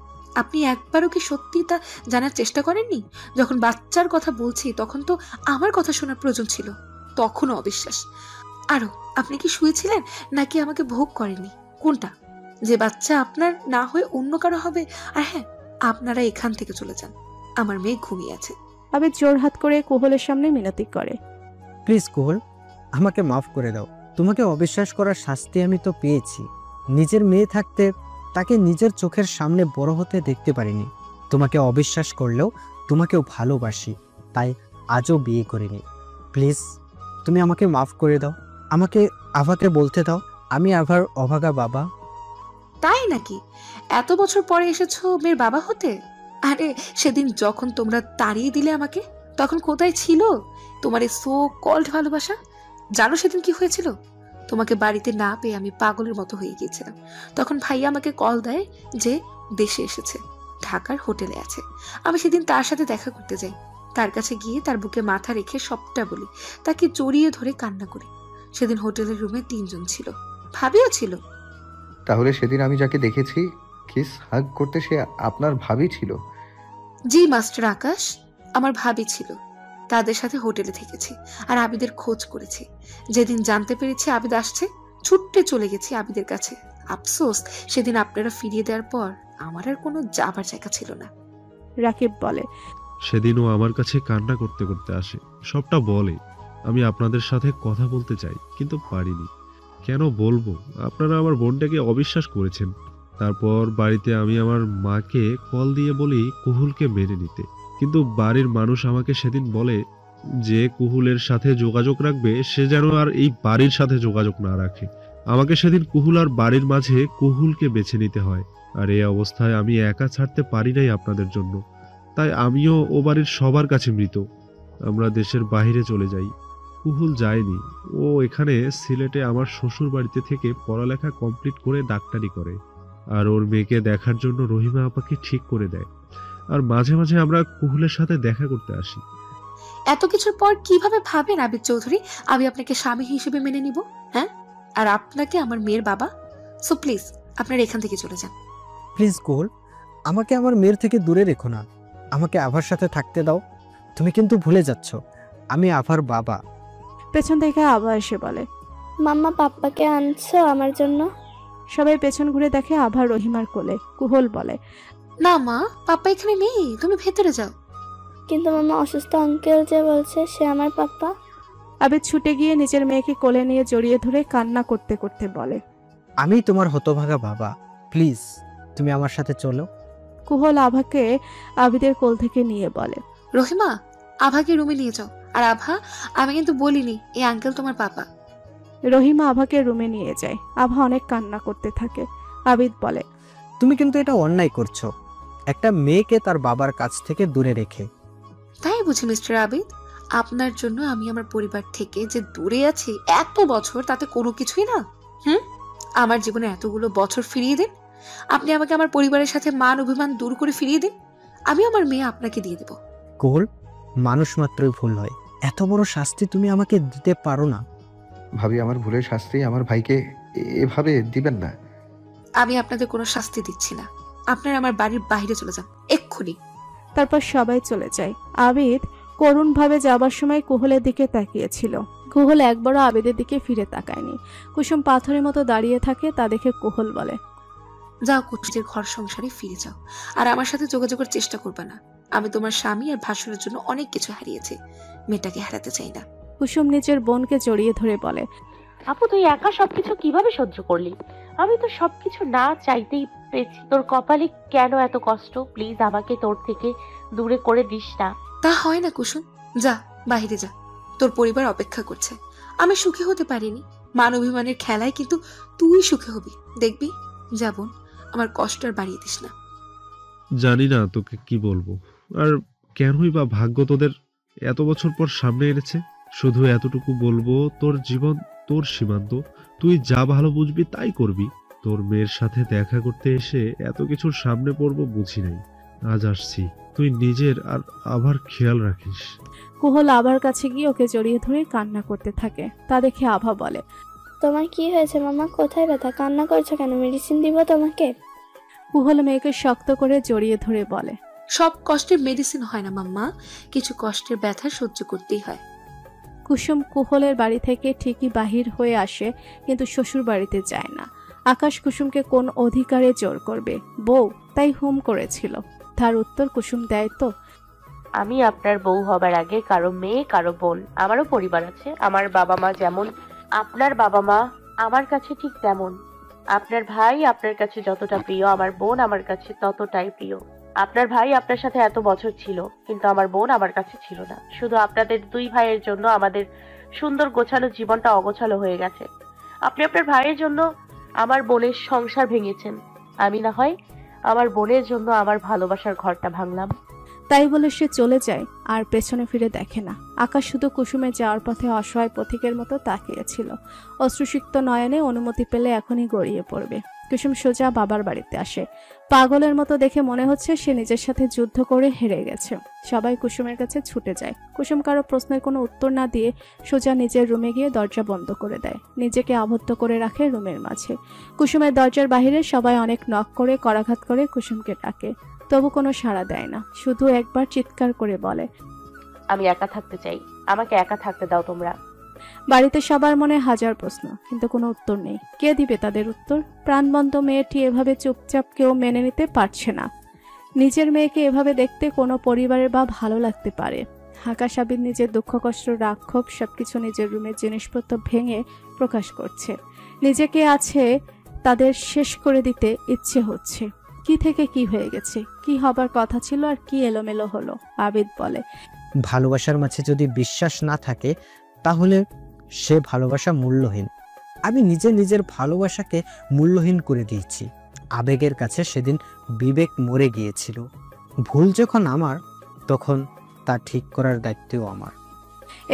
আপনি একবারও কি সত্যি তা জানার চেষ্টা করেননি? যখন বাচ্চার কথা বলছি তখন তো আমার কথা শোনার প্রয়োজন ছিল, তখনও অবিশ্বাস। আরো আপনি কি শুয়েছিলেন নাকি আমাকে ভোগ করেননি? কোনটা? যে বাচ্চা আপনার না হয়ে অন্য কারো হবে। আর হ্যাঁ, আপনারা এখান থেকে চলে যান, আমার মেয়ে ঘুমিয়ে আছে। আবিদ জোর হাত করে কোহলের সামনে মিনতি করে, প্লিজ কোহল, আমাকে মাফ করে দাও। তোমাকে অবিশ্বাস করার শাস্তি আমি তো পেয়েছি। নিজের মেয়ে থাকতে তাকে নিজের চোখের সামনে বড় হতে দেখতে পারিনি। তোমাকে অবিশ্বাস করলেও তোমাকেও ভালোবাসি, তাই আজও বিয়ে করিনি। প্লিজ তুমি আমাকে মাফ করে দাও। আমাকে আভাকে বলতে দাও আমি আভার অভাগা বাবা। তাই নাকি? এত বছর পরে এসেছো মেয়ের বাবা হতে? আরে সেদিন যখন তোমরা তাড়িয়ে দিলে আমাকে, তখন কোথায় ছিল তোমার এই সো কল্ড ভালোবাসা? জানো সেদিন কি হয়েছিল? তোমাকে বাড়িতে না পেয়ে আমি পাগলের মতো হয়ে গিয়েছিলাম। তখন ভাইয়া আমাকে কল দেয় যে দেশে এসেছে, ঢাকার হোটেলে আছে। আমি সেদিন তার সাথে দেখা করতে যাই। তার কাছে গিয়ে তার বুকে মাথা রেখে সবটা বলি, তাকে জড়িয়ে ধরে কান্না করি। সেদিন হোটেলের রুমে 3 জন ছিল, ভাবিও ছিল। তাহলে সেদিন আমি যাকে দেখেছি কিস হাগ করতে, সে আপনার ভাবি ছিল? জি মাস্টার আকাশ, আমার ভাবি ছিল। তাদের সাথে হোটেলে থেকেছি আর আবিদের খোঁজ করেছি। যেদিন জানতে পেরেছি আবিদ আসছে, ছুটতে চলে গেছি আবিদের কাছে। আফসোস, সেদিন আপনারা ফিরিয়ে দেওয়ার পর আমার আর কোনো যাবার জায়গা ছিল না। রাকিব বলে, সেদিনও আমার কাছে কান্না করতে করতে আসে, সবটা বলে। আমি আপনাদের সাথে কথা বলতে চাই, কিন্তু পারিনি। কেন বলবো? আপনারা আমার বোনটাকে অবিশ্বাস করেছেন। তারপর বাড়িতে আমি আমার মাকে কল দিয়ে বলি কুহুলকে মেনে নিতে, কিন্তু বাড়ির মানুষ আমাকে সেদিন বলে যে কুহুলের সাথে যোগাযোগ রাখবে সে যেন আর এই বাড়ির সাথে যোগাযোগ না রাখে। আমাকে সেদিন কুহুল আর বাড়ির মাঝে কুহুলকে বেছে নিতে হয়। আর এই অবস্থায় আমি একা ছাড়তে পারি নাই আপনাদের জন্য। তাই আমিও ও বাড়ির সবার কাছে মৃত। আমরা দেশের বাইরে চলে যাই। কুহুল যায়নি, ও এখানে সিলেটে আমার শ্বশুর বাড়িতে থেকে পড়ালেখা কমপ্লিট করে ডাক্তারি করে। আর ওর মেয়েকে দেখার জন্য রহিমা আপাকে ঠিক করে দেয়। আর মাঝে মাঝে আমরা কুহুলের সাথে দেখা করতে আসি। এত কিছুর পর কিভাবে ভাবেন আবিদ চৌধুরী আমি আপনাকে স্বামী হিসেবে মেনে নিব? হ্যাঁ, আর আপনাকে আমার মেয়ের বাবা? সো প্লিজ আপনারা এখান থেকে চলে যান। প্লিজ কুহুল, আমাকে আমার মেয়ের থেকে দূরে রেখো না। আমাকে আভার সাথে থাকতে দাও। তুমি কিন্তু ভুলে যাচ্ছ আমি আভার বাবা। পেছন থেকে আভা এসে বলে, মাম্মা পাপ্পাকে আনছো আমার জন্য? সবাই পেছন ঘুরে দেখে আভা রহিমার কোলে। কুহল বলে, না মা, পাপ্পা এখানে নেই, তুমি ভেতরে যাও। কিন্তু মাম্মা অসুস্থ আঙ্কেল যে বলছে সে আমার পাপ্পা। আবিদ ছুটে গিয়ে নিজের মেয়েকে কোলে নিয়ে জড়িয়ে ধরে কান্না করতে করতে বলে, আমি তোমার হতভাগা বাবা, প্লিজ তুমি আমার সাথে চলো। কুহল আভাকে আবিদের কোল থেকে নিয়ে বলে, রহিমা, আভাকে রুমে নিয়ে যাও। আর আভা, আমি কিন্তু বলিনি এই আঙ্কেল তোমার পাপা। রহিমা আভাকে রুমে নিয়ে যায়। আভা অনেক কান্না করতে থাকে। আবিদ বলে, তুমি কিন্তু এটা অন্যায় করছো, একটা মেয়েকে তার বাবার কাছ থেকে দূরে রেখে। তাই বুঝি মিস্টার আবিদ, আপনার জন্য আমি আমার পরিবার থেকে যে দূরে আছি এত বছর, তাতে কোনো কিছুই না। আমার জীবনে এতগুলো বছর ফিরিয়ে দিন। আপনি আমাকে আমার পরিবারের সাথে মান অভিমান দূর করে ফিরিয়ে দিন। আমি আমার মেয়ে আপনাকে দিয়ে দেব। কুহুল, মানুষ মাত্রই ভুল হয়, এত বড় শাস্তি তুমি আমাকে দিতে পারো না। ভাবি, আমার ভুলের শাস্তি আমার ভাইকে এভাবে দিবেন না। আমি আপনাদের কোনো শাস্তি দিচ্ছি না। আপনারা আমার বাড়ির বাইরে চলে যান এক্ষুনি। তারপর সবাই চলে যায়। আবিদ করুণভাবে যাবার সময় কুহলের দিকে তাকিয়েছিল। কুহল একবারও আবিদের দিকে ফিরে তাকায়নি। কুসুম পাথরের মতো দাঁড়িয়ে থাকে, তা দেখে কুহল বলে, যাও, কুটির ঘর সংসারে ফিরে যাও। আর আমার সাথে যোগাযোগের চেষ্টা করবে না। আমি তোমার স্বামী আর ভাসুরের জন্য অনেক কিছু হারিয়েছি, মেয়েটাকে হারাতে চাই না। কুসুম নিজের বোনকে জড়িয়ে ধরে বলে, আপু তুই একা সবকিছু কিভাবে সহ্য করলি? আমি তো সবকিছু না চাইতেই পেয়েছি। তোর কপালে কেন এত কষ্ট? প্লিজ আমাকে তোর থেকে দূরে করে দিস না। তা হয় না কুসুম, যা বাইরে যা, তোর পরিবার অপেক্ষা করছে। আমি সুখী হতে পারিনি মান অভিমানের খেলায়, কিন্তু তুই সুখী হবি, দেখবি। যা বোন, আমার কষ্ট আর বাড়িয়ে দিস না। জানি না তোকে কি বলবো। আর কেনই বা ভাগ্য তোদের এত বছর পর সামনে এনেছে। শুধু এতটুকু বলবো, তোর জীবন তোর সীমান্ত, তুই যা ভালো বুঝবি তাই করবি। তোর মেয়ের সাথে দেখা করতে এসে এত কিছুর সামনে পড়বো বুঝি নাই। আজ আসছি, তুই নিজের আর আবার খেয়াল রাখিস। কুহল আভার কাছে গিয়ে ওকে জড়িয়ে ধরে কান্না করতে থাকে। তা দেখে আভা বলে, তোমার কি হয়েছে মামা? কোথায় ব্যথা? কান্না করছো কেন? মেডিসিন দিব তোমাকে? কুহল মেয়েকে শক্ত করে জড়িয়ে ধরে বলে, সব কষ্টের মেডিসিন হয় না মাম্মা, কিছু কষ্টের ব্যথা সহ্য করতেই হয়। কুসুম কুহলের বাড়ি থেকে ঠিকই বাহির হয়ে আসে, কিন্তু শ্বশুর বাড়িতে যায় না। আকাশ কুসুমকে কোন অধিকারে জোর করবে? বউ তাই হুম করেছিল। তার উত্তর কুসুম দেয় তো, আমি আপনার বউ হবার আগে কারো মেয়ে, কারো বোন। আমারও পরিবার আছে। আমার বাবা মা যেমন আপনার বাবা মা আমার কাছে ঠিক তেমন। আপনার ভাই আপনার কাছে যতটা প্রিয়, আমার বোন আমার কাছে ততটাই প্রিয়। আপনার ভাই আপনার সাথে এত বছর ছিল, কিন্তু আমার বোন আমার কাছে ছিল না। শুধু আপনাদের দুই ভাইয়ের জন্য আমাদের সুন্দর গোছানো জীবনটা অগোছালো হয়ে গেছে। আপনি আপনার ভাইয়ের জন্য আমার বোনের সংসার ভেঙেছেন। আমি না হয় আমার বোনের জন্য আমার ভালোবাসার ঘরটা ভাঙলাম। তাই বলে সে চলে যায় আর পেছনে ফিরে দেখে না। আকাশ শুধু কুসুমে যাওয়ার পথে অসহায় পথিকের মতো তাকিয়েছিল। অশ্রুসিক্ত নয়নে অনুমতি পেলে এখনই গড়িয়ে পড়বে। কুসুম সোজা বাবার বাড়িতে আসে। পাগলের মতো দেখে মনে হচ্ছে সে নিজের সাথে যুদ্ধ করে হেরে গেছে। সবাই কুসুমের কাছে ছুটে যায়। কুসুম কারো প্রশ্নের কোনো উত্তর না দিয়ে সোজা নিজের রুমে গিয়ে দরজা বন্ধ করে দেয়, নিজেকে আবদ্ধ করে রাখে রুমের মাঝে। কুসুমের দরজার বাইরে সবাই অনেক নক করে করাঘাত করে কুসুমকে ডাকে, তবু কোনো সাড়া দেয় না। শুধু একবার চিৎকার করে বলে, আমি একা থাকতে চাই, আমাকে একা থাকতে দাও তোমরা। বাড়িতে সবার মনে হাজার প্রশ্ন, কিন্তু কোনো উত্তর নেই। কে দিবে তাদের উত্তর? প্রাণবন্ত মেয়েটি এভাবে চুপচাপ কেউ মেনে নিতে পারছে না। নিজের মেয়েকে এভাবে দেখতে কোনো পরিবারের বা ভালো লাগতে পারে? আকাশ আবিদ নিজের দুঃখ কষ্ট রাগ ক্ষোভ সবকিছু নিজের রুমের জিনিসপত্র ভেঙে প্রকাশ করছে। নিজেকে আছে তাদের শেষ করে দিতে ইচ্ছে হচ্ছে। কি থেকে কি হয়ে গেছে, কি হবার কথা ছিল আর কি এলোমেলো হলো। আবিদ বলে, ভালোবাসার মাঝে যদি বিশ্বাস না থাকে তাহলে সে ভালোবাসা মূল্যহীন। আমি নিজের ভালোবাসাকে মূল্যহীন করে দিয়েছি। আবেগের কাছে সেদিন বিবেক মরে গিয়েছিল। ভুল যখন আমার, তখন তা ঠিক করার দায়িত্বও আমার।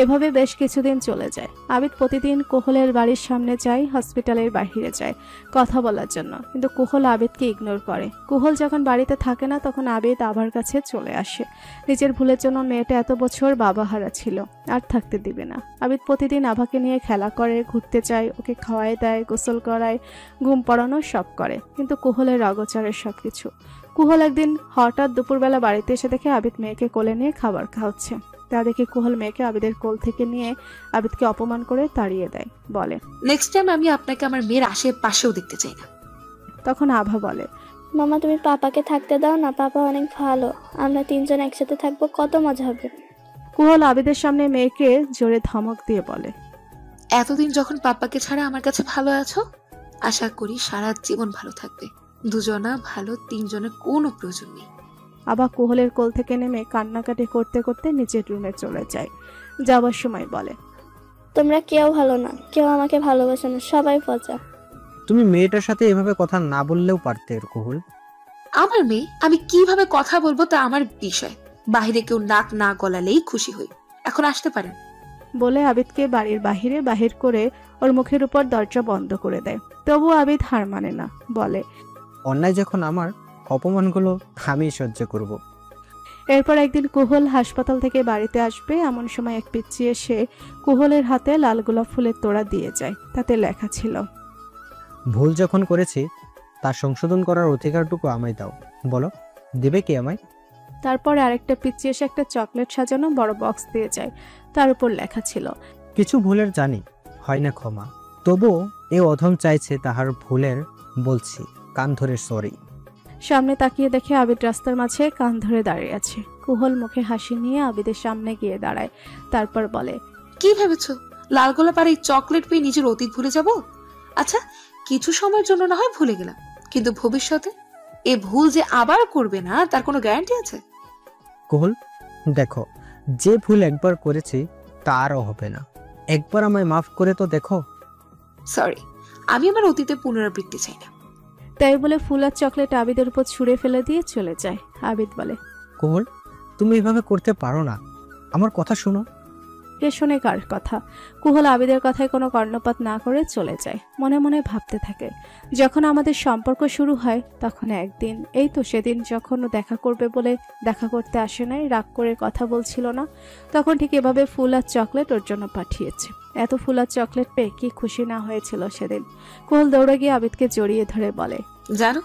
এভাবে বেশ কিছুদিন চলে যায়। আবিদ প্রতিদিন কোহলের বাড়ির সামনে যায়, হসপিটালের বাহিরে যায় কথা বলার জন্য, কিন্তু কোহল আবিদকে ইগনোর করে। কোহল যখন বাড়িতে থাকে না তখন আবিদ আভার কাছে চলে আসে। নিজের ভুলের জন্য মেয়েটা এত বছর বাবা হারা ছিল, আর থাকতে দিবে না। আবিদ প্রতিদিন আভাকে নিয়ে খেলা করে, ঘুরতে যায়, ওকে খাওয়ায় দেয়, গোসল করায়, ঘুম পড়ানো সব করে, কিন্তু কোহলের অগোচরের সবকিছু। কোহল একদিন হঠাৎ দুপুরবেলা বাড়িতে এসে দেখে আবিদ মেয়েকে কোলে নিয়ে খাবার খাওয়াচ্ছে। তা দেখে কোহল মেয়েকে আবিদের কোল থেকে নিয়ে আবিদকে অপমান করে তাড়িয়ে দেয়, বলে, নেক্সট টাইম আমি আপনাকে আমার মেয়ের আশেপাশেও দেখতে চাই না। তখন আভা বলে, মামা তুমি পাপাকে থাকতে দাও না, পাপা অনেক ভালো, আমরা তিনজন একসাথে থাকবো, কত মজা হবে। কোহল আবিদের সামনে মেয়েকে জোরে ধমক দিয়ে বলে, এতদিন যখন পাপাকে ছাড়া আমার কাছে ভালো আছো, আশা করি সারা জীবন ভালো থাকবে। দুজনা ভালো, তিনজনের কোনো প্রয়োজন নেই। আবার কোহলের কোল থেকে নেমে কান্নাকাটি করতে করতে নিজের রুমে চলে যায়। যাওয়ার সময় বলে, তোমরা কেউ ভালো না, কেউ আমাকে ভালোবাসে না, সবাই পচা। তুমি মেয়েটার সাথে এভাবে কথা না বললেও পারতে কোহল। আমার মেয়ে, আমি কিভাবে কথা বলবো তা আমার বিষয়। বাহিরে কেউ নাক না গলালেই খুশি হই। এখন আসতে পারেন। বলে আবিদকে বাড়ির বাহিরে বাহির করে ওর মুখের উপর দরজা বন্ধ করে দেয়। তবু আবিদ হার মানে না, বলে, অন্যায় যখন আমার, অপমানগুলো আমি সহ্য করব। এরপর একদিন কুহল হাসপাতাল থেকে বাড়িতে আসবে, এমন সময় এক পিচ্চি এসে কুহলের হাতে লাল গোলাপ ফুলের তোড়া দিয়ে যায়। তাতে লেখা ছিল, ভুল যখন করেছি তার সংশোধন করার অধিকারটুকু আমায় দাও। বলো, দেবে কি আমায়? তারপর আরেকটা পিচ্চি এসে একটা চকলেট সাজানো বড় বক্স দিয়ে যায়। তার উপর লেখা ছিল, কিছু ভুলের জানি হয় না ক্ষমা, তবুও এ অধম চাইছে তাহার ভুলের, বলছি কান ধরে সরি। সামনে তাকিয়ে দেখে আবিদ রাস্তার মাঝে কান ধরে দাঁড়িয়ে আছে। কুহল মুখে হাসি নিয়ে আবিদের সামনে গিয়ে দাঁড়ায়। তারপর বলে, কি ভেবেছো লাল গোলাপ আর এই চকলেট পেয়ে নিজের অতীত ভুলে যাব? আচ্ছা, কিছু সময়ের জন্য না হয় ভুলে গেলাম, কিন্তু ভবিষ্যতে এ ভুল যে আবার করবে না তার কোনো গ্যারান্টি আছে? কোহল দেখো, যে ভুল একবার করেছি তারও হবে না। একবার আমায় মাফ করে তো দেখো। সরি, আমি আমার অতীতে পুনরাবৃত্তি চাই না। তাই বলে ফুল আর চকলেট আবিদের উপর ছুঁড়ে ফেলে দিয়ে চলে যায়। আবিদ বলে, কোহল তুমি এভাবে করতে পারো না, আমার কথা শোনো। কে শোনে কার কথা? কুহল আবিদের কথায় কোনো কর্ণপাত না করে চলে যায়। মনে মনে ভাবতে থাকে, যখন আমাদের সম্পর্ক শুরু হয় তখন একদিন, এই তো সেদিন যখন ও দেখা করবে বলে দেখা করতে আসে নাই, রাগ করে কথা বলছিল না, তখন ঠিক এভাবে ফুল আর চকলেট ওর জন্য পাঠিয়েছে। এত ফুল আর চকলেট পেয়ে কি খুশি না হয়েছিল সেদিন। কুহল দৌড়ে গিয়ে আবিদকে জড়িয়ে ধরে বলে, জানো,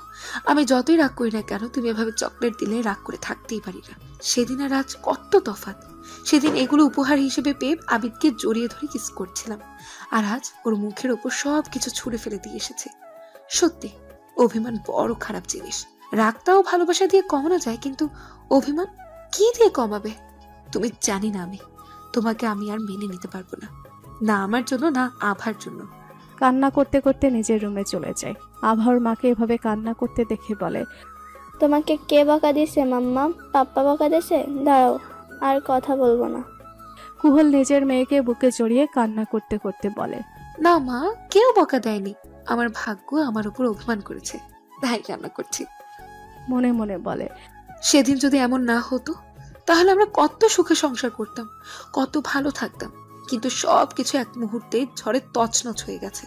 আমি যতই রাগ করি না কেন, তুমি এভাবে চকলেট দিলে রাগ করে থাকতেই পারি না। সেদিন আর আজ কত তফাৎ। সেদিন এগুলো উপহার হিসেবে পেয়ে আবিদকে জড়িয়ে ধরে কিস করছিলাম, আর আজ ওর মুখের ওপর সব কিছু ছুঁড়ে ফেলে দিয়ে এসেছে। সত্যি অভিমান বড় খারাপ জিনিস। রাগটাও ভালোবাসা দিয়ে কমানো যায়, কিন্তু অভিমান কি দিয়ে কমাবে? তুমি জানি না, তোমাকে আমি আর মেনে নিতে পারবো না, না আমার জন্য না আভার জন্য। কান্না করতে করতে নিজের রুমে চলে যায়। আভার মাকে এভাবে কান্না করতে দেখে বলে, তোমাকে কে বকা দিছে মাম্মা? পাপ্পা বকা দিছে? দাঁড়াও, আর কথা বলবো না। কুহল নিজের মেয়েকে বুকে জড়িয়ে কান্না করতে করতে বলে, না মা, কেউ বকা দেয়নি, আমার ভাগ্য আমার উপর অভিমান করেছে, তাই কান্না করছি। মনে মনে বলে, সেদিন যদি এমন না হতো তাহলে আমরা কত সুখে সংসার করতাম, কত ভালো থাকতাম, কিন্তু সবকিছু এক মুহূর্তে ঝড়ে তছনছ হয়ে গেছে।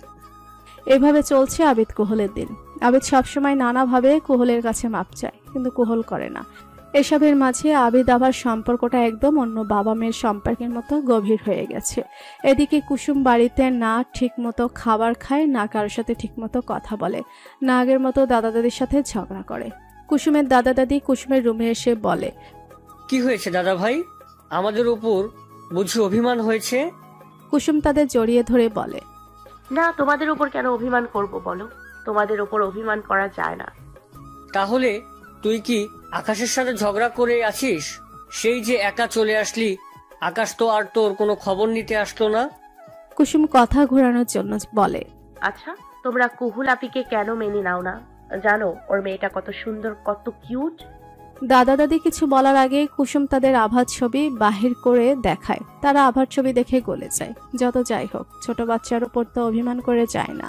এভাবে চলছে আবিদ কোহলের দিন। আবিদ সবসময় নানাভাবে কুহলের কাছে মাপ চায়, কিন্তু কুহল করে না। এসবের মাঝে আবিদ আবার সম্পর্কটা একদম অন্য বাবা মেয়ের সম্পর্কের মতো গভীর হয়ে গেছে। এদিকে কুসুম বাড়িতে না ঠিক মতো খাবার খায়, না কারোর সাথে ঠিক মতো কথা বলে, না আগের মতো দাদা দাদির সাথে ঝগড়া করে। কুসুমের দাদা দাদি কুসুমের রুমে এসে বলে, কি হয়েছে দাদা ভাই, আমাদের উপর বুঝি অভিমান হয়েছে? কুসুম তাদের জড়িয়ে ধরে বলে, না, তোমাদের উপর কেন অভিমান করব বলো? তোমাদের উপর অভিমান করা যায় না। তাহলে তুই কি আকাশের সাথে ঝগড়া করে আছিস? সেই যে একা চলে আসলি, আকাশ তো আর তোর কোনো খবর নিতে আসলো না। কুসুম কথা ঘোরানোর জন্য বলে, আচ্ছা, তোমরা কুহুল আপিকে কেন মেনে নাও না? জানো ওর মেয়েটা কত সুন্দর, কত কিউট। দাদা দাদি কিছু বলার আগে কুসুম তাদের আভার ছবি বাহির করে দেখায়। তারা আভার ছবি দেখে গলে যায়। যত যাই হোক, ছোট বাচ্চার উপর তো অভিমান করে যায় না,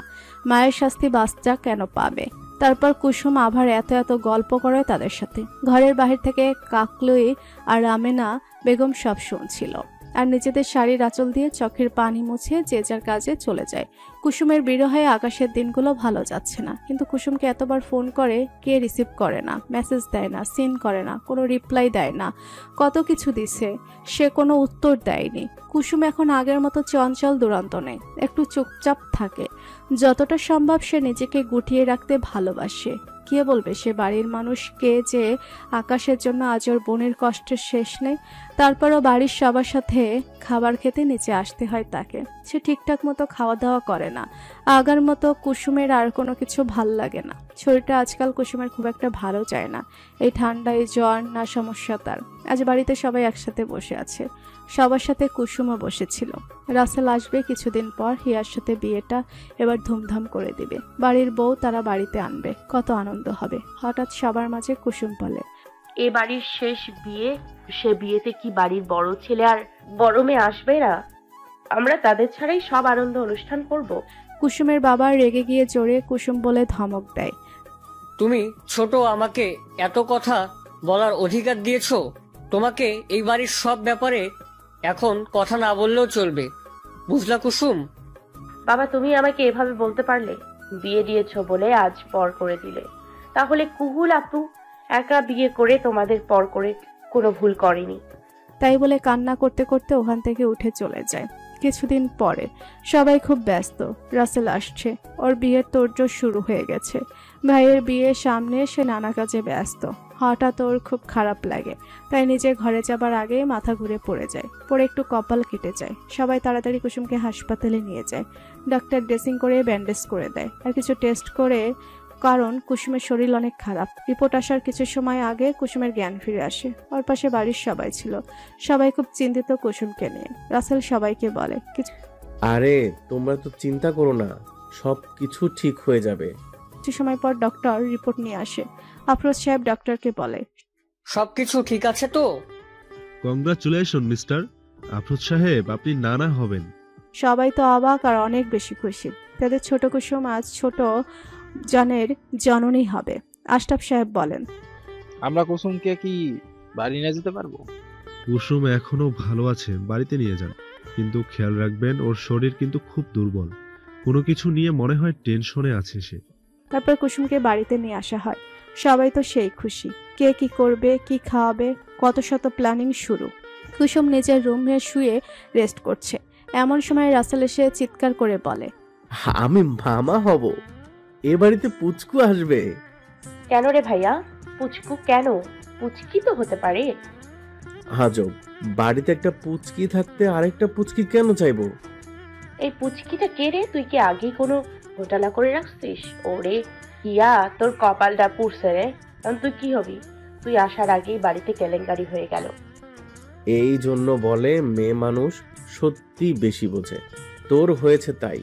মায়ের শাস্তি বাচ্চা কেন পাবে? তারপর কুসুম আভার এত এত গল্প করে তাদের সাথে। ঘরের বাহির থেকে কাকলুই আর আমেনা বেগম সব শুনছিল, আর নিজেদের শাড়ির আঁচল দিয়ে চোখের পানি মুছে যে যার কাজে চলে যায়। কুসুমের বিরহে আকাশের দিনগুলো ভালো যাচ্ছে না, কিন্তু কুসুমকে এতবার ফোন করে, কে রিসিভ করে না, মেসেজ দেয় না, সিন করে না, কোনো রিপ্লাই দেয় না। কত কিছু দিছে, সে কোনো উত্তর দেয়নি। কুসুম এখন আগের মতো চঞ্চল দুরন্ত নেই, একটু চুপচাপ থাকে। যতটা সম্ভব সে নিজেকে গুটিয়ে রাখতে ভালোবাসে। কে বলবে সে বাড়ির মানুষকে যে আকাশের জন্য আজ ওর বোনের কষ্টের শেষ নেই? তারপরও বাড়ির সবার সাথে খাবার খেতে নিচে আসতে হয় তাকে। সে ঠিকঠাক মতো খাওয়া দাওয়া করে না। আগার মতো কুসুমের আর কোনো কিছু ভাল লাগে না। শরীরটা আজকাল কুসুমের খুব একটা ভালো যায় না। এই ঠান্ডায় জ্বর না সমস্যা তার। আজ বাড়িতে সবাই একসাথে বসে আছে, সবার সাথে কুসুমও বসেছিল। রাসেল আসবে কিছুদিন পর, হিয়ার সাথে বিয়েটা এবার ধুমধাম করে দিবে। বাড়ির বউ তারা বাড়িতে আনবে, কত আনন্দ হবে। হঠাৎ সবার মাঝে কুসুম বলে, এ বাড়ির শেষ বিয়ে, সে বিয়েতে কি বাড়ির বড় ছেলে আর বড় মেয়ে আসবে না? আমরা তাদের ছাড়াই সব আনন্দ অনুষ্ঠান করব। কুসুমের বাবা রেগে গিয়ে জোরে কুসুম বলে ধমক দেয়, তুমি ছোট, আমাকে এত কথা বলার অধিকার দিয়েছো? তোমাকে এই বাড়ির সব ব্যাপারে এখন কথা না বললেও চলবে, বুঝলা কুসুম? বাবা, তুমি আমাকে এভাবে বলতে পারলে? বিয়ে দিয়েছো বলে আজ পর করে দিলে। তাহলে কুহুল আপু একা বিয়ে করে তোমাদের পর করে কোনো ভুল করেনি। তাই বলে কান্না করতে করতে ওখান থেকে উঠে চলে যায়। কিছুদিন পরে সবাই খুব ব্যস্ত। রাসেল আসছে, ওর বিয়ের তোড়জোড় শুরু হয়ে গেছে। ভাইয়ের বিয়ে সামনে, সে নানা কাজে ব্যস্ত। হঠাৎ ওর খুব খারাপ লাগে, তাই নিজের ঘরে যাবার আগে মাথা ঘুরে পড়ে যায়, পরে একটু কপাল কেটে যায়। সবাই তাড়াতাড়ি কুসুমকে হাসপাতালে নিয়ে যায়। ডাক্তার ড্রেসিং করে ব্যান্ডেজ করে দেয় আর কিছু টেস্ট করে, কারণ কুসুমের শরীর অনেক খারাপ। রিপোর্ট আসার কিছু সময় আগে কুসুমের জ্ঞান ফিরে আসে। ওর পাশে বাড়ির সবাই ছিল, সবাই খুব চিন্তিত কুসুমকে নিয়ে। রাসেল সবাইকে বলে, আরে তোমরা তো চিন্তা করো না, সব কিছু ঠিক হয়ে যাবে। কিছু সময় পর ডক্টর রিপোর্ট নিয়ে আসে। আফরোজ সাহেব ডক্টরকে বলে, সবকিছু ঠিক আছে তো? কংগ্রাচুলেশন মিস্টার আফরোজ সাহেব, আপনি নানা হবেন। সবাই তো অবাক আর অনেক বেশি খুশি। তাদের ছোট কুসুম আজ ছোট জনের জননী হবে। আশরাফ সাহেব বলেন, আমরা কুসুমকে কি বাড়ি নিয়ে যেতে পারবো? কুসুম এখনো ভালো আছে, বাড়িতে নিয়ে যান, কিন্তু খেয়াল রাখবেন ওর শরীর কিন্তু খুব দুর্বল। কোনো কিছু নিয়ে মনে হয় টেনশনে আছে সে। তারপর কুসুমকে বাড়িতে নিয়ে আসা হয়। সবাই তো সেই খুশি। কে কি করবে, কি খাওয়াবে, কত শত প্ল্যানিং শুরু। কুসুম নিজের রুমে শুয়ে রেস্ট করছে। এমন সময় রাসেল এসে চিৎকার করে বলে, আমি মামা হব, এ বাড়িতে পুচকু আসবে। কেন রে ভাইয়া? পুচকু কেন? পুচকি তো হতে পারে। আজব, বাড়িতে একটা পুচকি থাকতে আরেকটা পুচকি কেন চাইবো? এই পুচকিটা কে রে? তুই কি আগে কোনো ঘোটালা করে রাখছিস? ওরে হিয়া, তোর কপালটা পুড়ছে রে। কারণ তুই কি হবি? তুই আসার আগেই বাড়িতে কেলেঙ্কারি হয়ে গেল। এই জন্য বলে মেয়ে মানুষ সত্যি বেশি বোঝে। তোর হয়েছে তাই।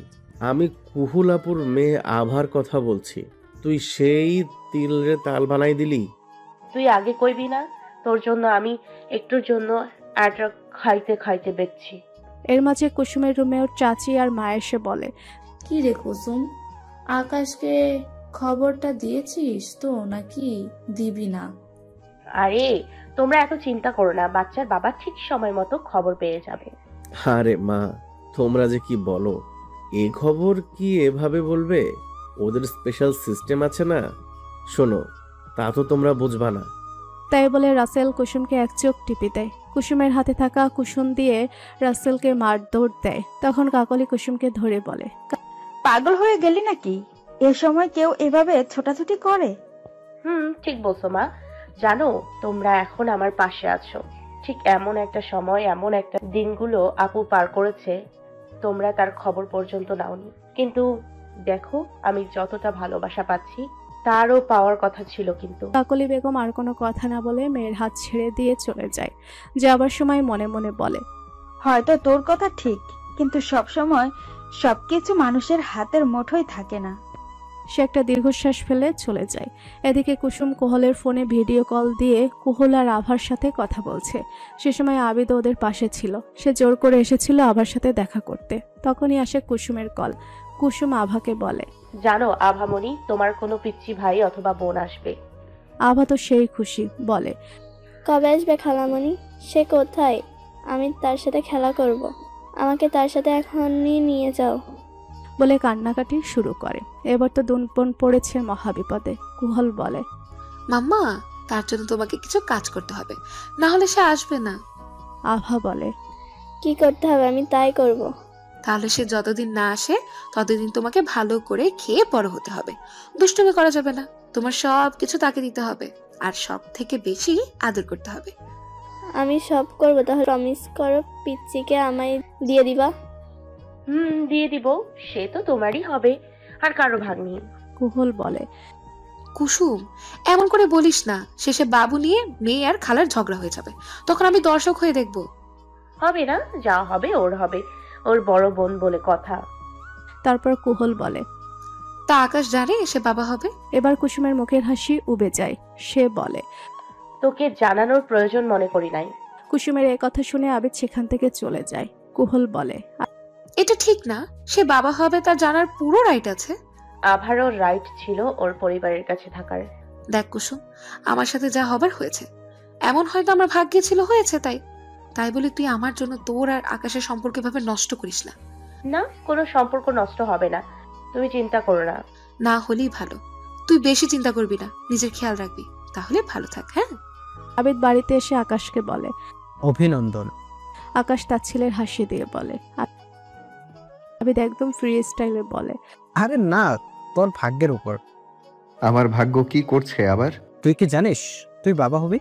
আমি কুহুলাপুর মেয়ে আভার কথা বলছি। তুই সেই তিলরে তাল বানাই দিলি। তুই আগে কইবি না? তোর জন্য আমি একটুর জন্য আটা খাইতে খাইতে বেচছি। এর মাঝে কুসুমের রুমে ওর চাচি আর মা এসে বলে, কি রে কুসুম, আকাশকে খবরটা দিয়েছিস তো নাকি দিবি না? আরে তোমরা এত চিন্তা করো না, বাচ্চার বাবা ঠিক সময় মতো খবর পেয়ে যাবে। আরে মা, তোমরা যে কি বলো, এ খবর কি এভাবে বলবে? ওদের স্পেশাল সিস্টেম আছে না। শোনো, তা তো তোমরা বুঝবা না। তাই বলে রাসেল কুসুমকে এক চোখ টিপে দেয়। কুসুমের হাতে থাকা কুসুম দিয়ে রাসেলকে মারধর দেয়। তখন কাকলি কুসুমকে ধরে বলে, পাগল হয়ে গেলি নাকি? এ সময় কেউ এভাবে ছোটাছুটি করে? ঠিক বলছো মা। জানো, তোমরা এখন আমার পাশে আছো। ঠিক এমন একটা সময়, এমন একটা দিনগুলো আপু পার করেছে, তোমরা তার খবর পর্যন্ত নাওনি। কিন্তু দেখো, আমি যতটা ভালোবাসা পাচ্ছি তারও পাওয়ার কথা ছিল। কিন্তু কাকলি বেগম আর কোনো কথা না বলে মেয়ের হাত ছেড়ে দিয়ে চলে যায়। যাবার সময় মনে মনে বলে, হয়তো তোর কথা ঠিক, কিন্তু সব সময় সবকিছু মানুষের হাতের মুঠোয় থাকে না। সে একটা দীর্ঘশ্বাস ফেলে চলে যায়। এদিকে কুসুম কোহলের ফোনে ভিডিও কল দিয়ে কোহল আর আভার সাথে কথা বলছে। সে সময় আবিদ ওদের পাশে ছিল। সে জোর করে এসেছিল আভার সাথে দেখা করতে। তখনই আসে কুসুমের কল। কুসুম আভাকে বলে, জানো আভামণি, তোমার কোনো পিচ্চি ভাই অথবা বোন আসবে। আভা তো সেই খুশি, বলে, কবে আসবে খালামণি? সে কোথায়? আমি তার সাথে খেলা করব। আমাকে তার সাথে এখনই নিয়ে যাও। বলে কান্নাকাটি শুরু করে। এবার তো দুনপন পড়েছে মহাবিপদে। কুহল বলে, মাম্মা, তার জন্য তোমাকে কিছু কাজ করতে হবে, না হলে সে আসবে না। আভা বলে, কি করতে হবে? আমি তাই করব। তাহলে সে যতদিন না আসে ততদিন তোমাকে ভালো করে খেয়ে বড় হতে হবে। দুষ্টুমি করা যাবে না। তোমার সব কিছু তাকে দিতে হবে, আর সব থেকে বেশি আদর করতে হবে। আমি সব করব। তাহলে প্রমিস করো পিচ্চিকে আমায় দিয়ে দিবা? দিয়ে দিব। সে তো তোমারই হবে, আর কারো ভাগ নেই। কুহল বলে, কুসুম, এমন করে বলিস না। শেষে বাবু নিয়ে মেয়ে আর খালার ঝগড়া হয়ে যাবে। তখন আমি দর্শক হয়ে দেখব। হবে না, যা হবে ওর হবে। ওর বড় বোন বলে কথা। তারপর কুহল বলে, তা আকাশ জানে সে বাবা হবে? এবার কুসুমের মুখের হাসি উবে যায়। সে বলে, তোকে জানানোর প্রয়োজন মনে করি নাই। কুসুমের এই কথা শুনে আবিদ সেখান থেকে চলে যায়। কুহল বলে, এটা ঠিক না। সে বাবা হবে তার জানার পুরো রাইট আছে। আভারও রাইট ছিল ওর পরিবারের কাছে থাকার। দেখ কুসুম, আমার সাথে যা হবার হয়েছে। এমন হয়তো আমার ভাগ্যে ছিল, হয়েছে তাই। তাই বলে তুই আমার জন্য তোর আর আকাশের সম্পর্ক ভাবে নষ্ট করিস না। না, কোনো সম্পর্ক নষ্ট হবে না, তুমি চিন্তা করো না। না হলেই ভালো। তুই বেশি চিন্তা করবি না, নিজের খেয়াল রাখবি, তাহলে ভালো থাক। হ্যাঁ। আবিদ বাড়িতে এসে আকাশকে বলে, অভিনন্দন। আকাশ তার ছেলের হাসি দিয়ে বলে। আবিদ একদম ফ্রি স্টাইলে বলে, আরে না, তোর ভাগ্যের উপর। আমার ভাগ্য কি করছে আবার? তুই কি জানিস তুই বাবা হবি?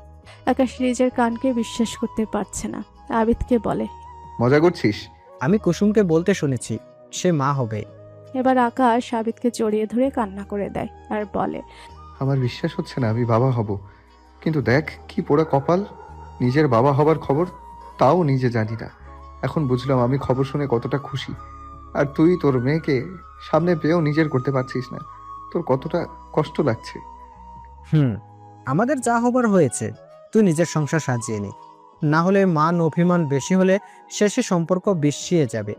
আকাশ নিজের কানকে বিশ্বাস করতে পারছে না। আবিদকে বলে, মজা করছিস? আমি কুসুমকে বলতে শুনেছি সে মা হবে। এবার আকাশ আবিদকে জড়িয়ে ধরে কান্না করে দেয় আর বলে, আমার বিশ্বাস হচ্ছে না আমি বাবা হব। কিন্তু দেখ কি পোড়া কপাল, নিজের বাবা হবার খবর তাও নিজে জানি না। এখন বুঝলাম আমি খবর শুনে কতটা খুশি। আর তুই তোর মেয়েকে সামনে পেয়েও নিজের করতে পারছিস না, তোর কতটা কষ্ট লাগছে। আমাদের যা হবার হয়েছে, তুই নিজের সংসার সাজিয়ে নি, না হলে মান অভিমান বেশি হলে শেষে সম্পর্ক বিছিয়ে যাবে।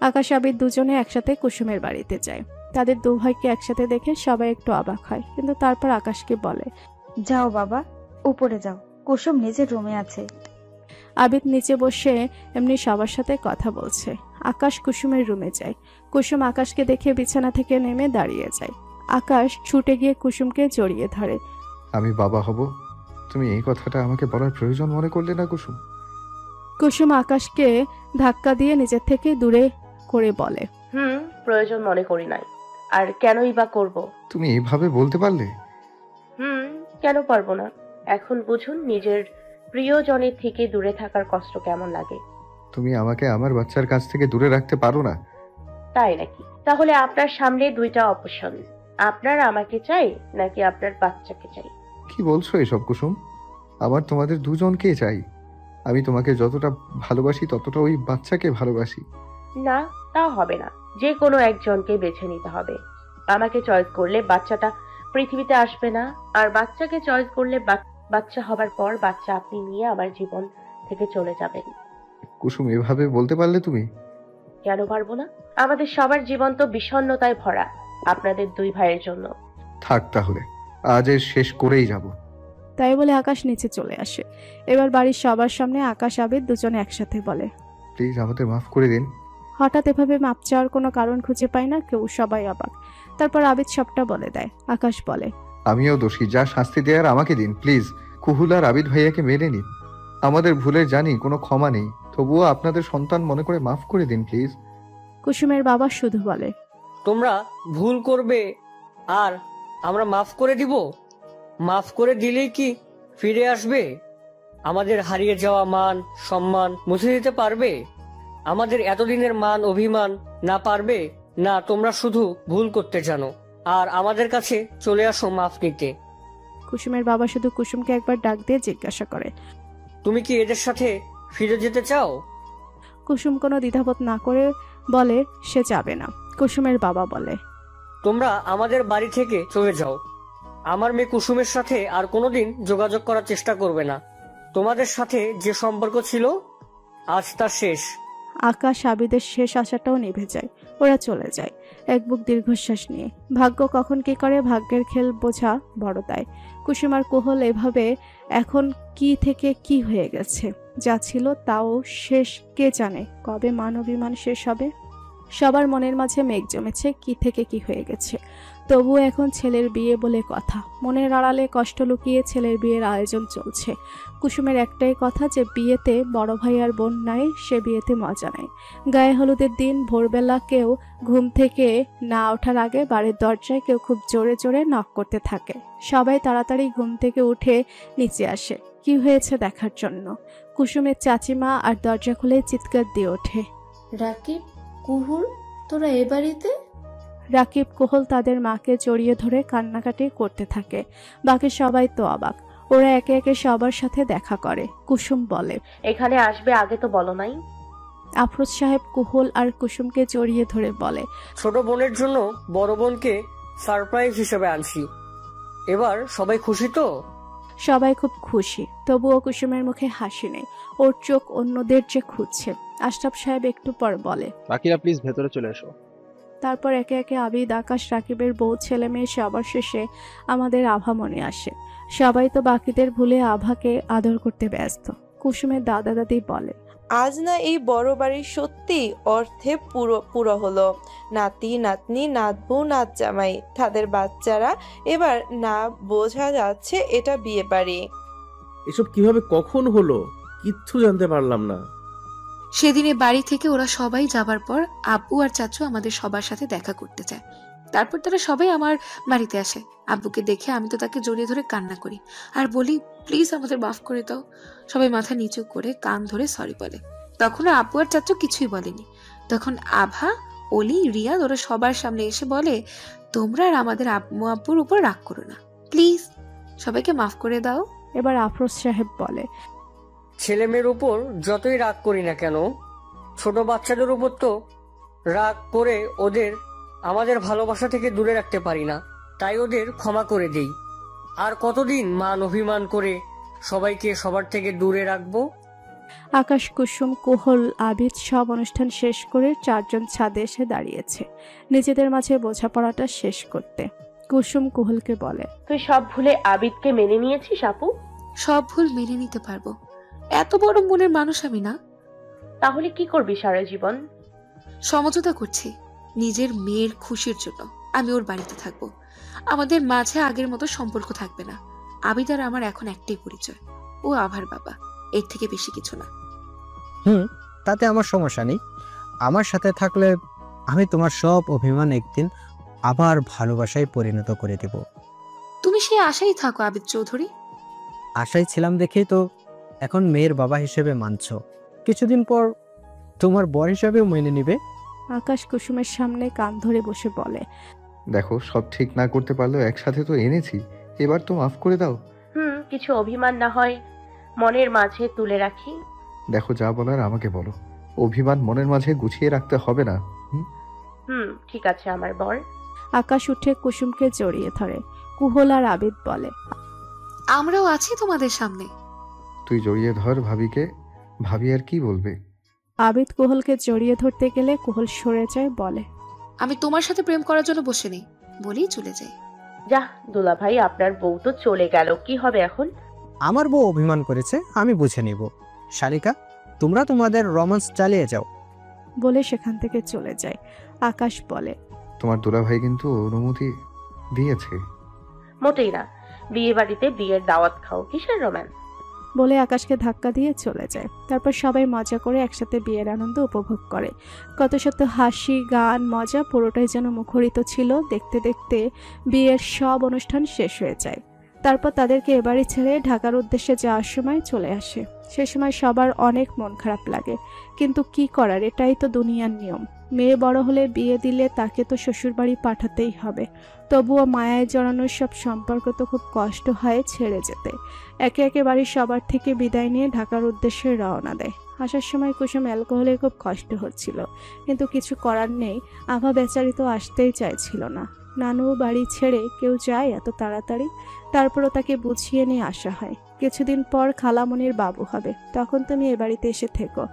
আকাশ আবিদ দুজনে একসাথে কুসুমের বাড়িতে যায়। তাদের দু ভাইকে একসাথে দেখে সবাই একটু অবাক হয়, কিন্তু তারপর আকাশকে বলে, যাও বাবা, উপরে যাও, কুসুম নিজের রুমে আছে। আবিদ নিচে বসে এমনি সবার সাথে কথা বলছে। আকাশ কুসুমের রুমে যায়। কুসুম আকাশকে দেখে বিছানা থেকে নেমে দাঁড়িয়ে যায়। আকাশ ছুটে গিয়ে কুসুমকে জড়িয়ে ধরে। আমি বাবা হব, তুমি এই কথাটা আমাকে বলার প্রয়োজন মনে করলে না কুসুম? কুসুম আকাশকে ধাক্কা দিয়ে নিজের থেকে দূরে করে বলে, প্রয়োজন মনে করি নাই, আর কেনই বা করব। তুমি এইভাবে বলতে পারলে? কেন পারবো না? এখন বুঝুন নিজের প্রিয়জনের থেকে দূরে থাকার কষ্ট কেমন লাগে। তুমি আমাকে আমার বাচ্চার কাছ থেকে দূরে রাখতে পারো না? তাই নাকি? তাহলে আপনার সামনে দুইটা অপশন, আপনার আমাকে চাই নাকি আপনার বাচ্চাকে চাই। কি বলছো এসব কুসুম? আমার তোমাদের দুজনকে চাই। আমি তোমাকে যতটা ভালোবাসি ততটা ওই বাচ্চাকে ভালোবাসি। না, তা হবে না। যে কোনো একজনকে বেছে নিতে হবে। আমাকে চয়েস করলে বাচ্চাটা পৃথিবীতে আসবে না, আর বাচ্চাকে চয়েস করলে বাচ্চা হবার পর বাচ্চা আপনি নিয়ে আমার জীবন থেকে চলে যাবেন। কুসুম এভাবে বলতে পারলে তুমি? কেন পারবো না? আমাদের সবার জীবন তো বিষণ্ণতায় ভরা, আপনাদের দুই ভাইয়ের জন্য। থাক তাহলে, আজ এর শেষ করেই যাব। তাই বলে আকাশ নিচে চলে আসে। এবার বাড়ির সবার সামনে আকাশ আবিদ দুজনে একসাথে বলে, প্লিজ আমাদের মাফ করে দিন। হঠাৎ এভাবে মাপ চাওয়ার কোনো কারণ খুঁজে পায় না কেউ, সবাই অবাক। তারপর আবিদ সবটা বলে দেয়। আকাশ বলে, আমিও দোষী, যা শাস্তি দেওয়ার আমাকে দিন প্লিজ। কুহুল আর আবিদ ভাইয়াকে মেনে নিন। আমাদের ভুলের জানি কোনো ক্ষমা নেই, তবুও আপনাদের সন্তান মনে করে মাফ করে দিন প্লিজ। কুসুমের বাবা শুধু বলে, তোমরা ভুল করবে আর আমরা মাফ করে দিব? মাফ করে দিলেই কি ফিরে আসবে? আমাদের হারিয়ে যাওয়া মান সম্মান মুছে দিতে পারবে? আমাদের এতদিনের মান অভিমান না পারবে? না, তোমরা শুধু ভুল করতে জানো আর আমাদের কাছে চলে আসো মাফ নিতে। কুসুমের বাবা শুধু কুসুমকে একবার ডাক দিয়ে জিজ্ঞাসা করে, তুমি কি এদের সাথে ফিরে যেতে চাও? কুসুম কোনো দ্বিধাবোধ না করে বলে সে যাবে না। কুসুমের বাবা বলে, তোমরা আমাদের বাড়ি থেকে চলে যাও। আমার মেয়ে কুসুমের সাথে আর কোনোদিন যোগাযোগ করার চেষ্টা করবে না। তোমাদের সাথে যে সম্পর্ক ছিল আজ তা শেষ। আকাশ আবিদের শেষ আশাটাও নিভে যায়। ওরা চলে যায় এক বুক দীর্ঘশ্বাস নিয়ে। ভাগ্য কখন কি করে, ভাগ্যের খেল বোঝা বড় দায়। কুসুম আর কোহল এভাবে এখন কি থেকে কি হয়ে গেছে। যা ছিল তাও শেষ, কে জানে কবে মান অভিমান শেষ হবে। সবার মনের মাঝে মেঘ জমেছে, কি থেকে কি হয়ে গেছে। তবুও এখন ছেলের বিয়ে বলে কথা, মনের আড়ালে কষ্ট লুকিয়ে ছেলের বিয়ের আয়োজন চলছে। কুসুমের একটাই কথা যে বিয়েতে বড় ভাই আর বোন নাই, সে বিয়েতে মজা নাই। গায়ে হলুদের দিন ভোরবেলা কেউ ঘুম থেকে না ওঠার আগে বাড়ির দরজায় কেউ খুব জোরে জোরে নক করতে থাকে। সবাই তাড়াতাড়ি ঘুম থেকে উঠে নিচে আসে কি হয়েছে দেখার জন্য। কুসুমের চাচিমা আর দরজা খুলে চিৎকার দিয়ে ওঠে, রাকিব, কুহুল, তোরা এ বাড়িতে? রাকিব কোহল তাদের মাকে জড়িয়ে ধরে কান্নাকাটি করতে থাকে। বাকি সবাই তো অবাক। ওরা একে একে সবার সাথে দেখা করে। কুসুম বলে, এখানে আসবে, আগে তো বলো নাই। আফরোজ সাহেব কুহল আর কুসুমকে জড়িয়ে ধরে বলে, ছোট বোনের জন্য বড় বোনকে সারপ্রাইজ হিসেবে আনছি। এবার সবাই খুশি তো? সবাই খুব খুশি, তবুও কুসুমের মুখে হাসি নেই। ওর চোখ অন্যদের যে খুঁজছে। আশরাফ সাহেব একটু পর বলে, বাকিরা প্লিজ ভেতরে চলে এসো। তারপর একে একে আবিদ, আকাশ, রাকিবের বউ, ছেলে মেয়ে সবার শেষে আমাদের আভা মনে আসে। সবাই তো বাকিদের ভুলে আভাকে আদর করতে ব্যস্ত। কুসুমের দাদা দাদি বলে, আজ না এই বড় বাড়ির সত্যি অর্থে পুরো হলো। নাতি নাতনি, নাতবউ, নাত জামাই, তাদের বাচ্চারা, এবার না বোঝা যাচ্ছে এটা বিয়ে বাড়ি। এসব কিভাবে কখন হলো কিচ্ছু জানতে পারলাম না। সেদিনে বাড়ি থেকে ওরা সবাই যাবার পর আব্বু আর চাচু আমাদের সবার সাথে দেখা করতে যায়। তারপর তারা সবাই আমার বাড়িতে আসে। আব্বুকে দেখে আমি তো তাকে জড়িয়ে ধরে কান্না করি আর বলি, প্লিজ আমাদের মাফ করে দাও। সবাই মাথা নিচু করে কান ধরে সরি বলে। তখন আব্বু আর চাচু কিছুই বলেনি। তখন আভা, অলি, রিয়া ওরা সবার সামনে এসে বলে, তোমরা আর আমাদের আম্মু আব্বুর উপর রাগ করো না, প্লিজ সবাইকে মাফ করে দাও। এবার আফরোজ সাহেব বলে, ছেলে মেয়ের উপর যতই রাগ করি না কেন, ছোট বাচ্চাদের উপর তো রাগ করে ওদের আমাদের ভালোবাসা থেকে দূরে রাখতে পারি না, তাই ওদের ক্ষমা করে দেই। আর কতদিন মান অভিমান করে সবাইকে সবার থেকে দূরে রাখবো? আকাশ, কুসুম, কোহল, আবিদ সব অনুষ্ঠান শেষ করে চারজন ছাদে এসে দাঁড়িয়েছে নিজেদের মাঝে বোঝাপড়াটা শেষ করতে। কুসুম কোহলকে বলে, তুই সব ভুলে আবিদকে মেনে নিয়েছিস আপু? সব ভুল মেনে নিতে পারবো, এত বড় মনের মানুষ আমি না। তাহলে কি করবি সারা জীবন? সমঝোতা করছি নিজের মেয়ের খুশির জন্য। আমি ওর বাড়িতে থাকবো, আমাদের মাঝে আগের মতো সম্পর্ক থাকবে না। আবিদ আর আমার এখন একটাই পরিচয়, ও আভার বাবা, এর থেকে বেশি কিছু না। তাতে আমার সমস্যা নেই। আমার সাথে থাকলে আমি তোমার সব অভিমান একদিন আবার ভালোবাসায় পরিণত করে দেব। তুমি সেই আশাই থাকো আবিদ চৌধুরী। আশায় ছিলাম দেখেই তো এখন মেয়ের বাবা হিসেবে মানছ, কিছুদিন পর তোমার বর হিসেবেও মেনে নিবে। আকাশ কুসুমের সামনে কান ধরে বসে বলে, দেখো সব ঠিক না করতে পারলেও একসাথে তো এনেছি, এবার তো মাফ করে দাও। কিছু অভিমান না হয় মনের মাঝে তুলে রাখি। দেখো যা বলার আমাকে বলো, অভিমান মনের মাঝে গুছিয়ে রাখতে হবে না। ঠিক আছে আমার বর। আকাশ উঠে কুসুমকে জড়িয়ে ধরে। কুহল আর আবিদ বলে, আমরাও আছি তোমাদের সামনে। তুই জড়িয়ে ধর ভাবিকে, ভাবি আর কি বলবে। আবিদ কোহলকে জড়িয়ে ধরতে গেলে কোহল সরে যায়, বলে, আমি তোমার সাথে প্রেম করার জন্য বসে নেই, বলেই চলে যাই। যা দুলা ভাই, আপনার বউ তো চলে গেল, কি হবে এখন? আমার বউ অভিমান করেছে, আমি বুঝে নিব। শালিকা, তোমরা তোমাদের রোম্যান্স চালিয়ে যাও। বলে সেখান থেকে চলে যায়। আকাশ বলে, তোমার দুলাভাই কিন্তু অনুমতি দিয়েছে। মোটেই না, বিয়ে বাড়িতে বিয়ের দাওয়াত খাও, কিসের রোম্যান্স? বলে আকাশকে ধাক্কা দিয়ে চলে যায়। তারপর সবাই মজা করে একসাথে বিয়ের আনন্দ উপভোগ করে। কত শত হাসি, গান, মজা পুরোটাই যেন মুখরিত ছিল। দেখতে দেখতে বিয়ের সব অনুষ্ঠান শেষ হয়ে যায়। তারপর তাদেরকে এবারে ছেড়ে ঢাকার উদ্দেশ্যে যাওয়ার সময় চলে আসে। সে সময় সবার অনেক মন খারাপ লাগে, কিন্তু কি করার, এটাই তো দুনিয়ার নিয়ম। মেয়ে বড় হলে বিয়ে দিলে তাকে তো শ্বশুরবাড়ি পাঠাতেই হবে। তবুও মায়ায় জড়ানোর সব সম্পর্ক তো খুব কষ্ট হয় ছেড়ে যেতে। একে একে বাড়ির সবার থেকে বিদায় নিয়ে ঢাকার উদ্দেশ্যে রওনা দেয়। আসার সময় কুসুম অ্যালকোহলের খুব কষ্ট হচ্ছিল, কিন্তু কিছু করার নেই। আভা বেচারি তো আসতেই চাইছিল না। নানু বাড়ি ছেড়ে কেউ যায় এত তাড়াতাড়ি? তারপরও তাকে বুঝিয়ে নিয়ে আসা হয়। কিছুদিন পর খালামণির বাবু হবে, তখন তুমি এ বাড়িতে এসে থেকো।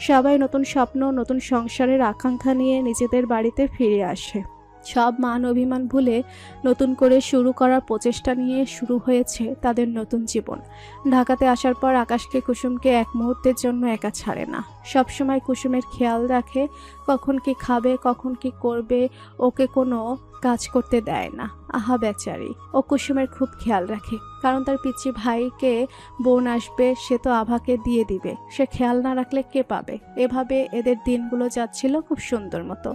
সবাই নতুন স্বপ্ন, নতুন সংসারের আকাঙ্ক্ষা নিয়ে নিজেদের বাড়িতে ফিরে আসে। সব মান অভিমান ভুলে নতুন করে শুরু করার প্রচেষ্টা নিয়ে শুরু হয়েছে তাদের নতুন জীবন। ঢাকাতে আসার পর আকাশকে কুসুমকে এক মুহূর্তের জন্য একা ছাড়ে না। সবসময় কুসুমের খেয়াল রাখে, কখন কি খাবে, কখন কি করবে। ওকে কোনো কাজ করতে দেয় না। আহা বেচারি, ও কুসুমের খুব খেয়াল রাখে, কারণ তার পিচ্চি ভাইকে বোন আসবে, সে তো আভাকে দিয়ে দিবে। সে খেয়াল না রাখলে কে পাবে? এভাবে এদের দিনগুলো যাচ্ছিল খুব সুন্দর মতো।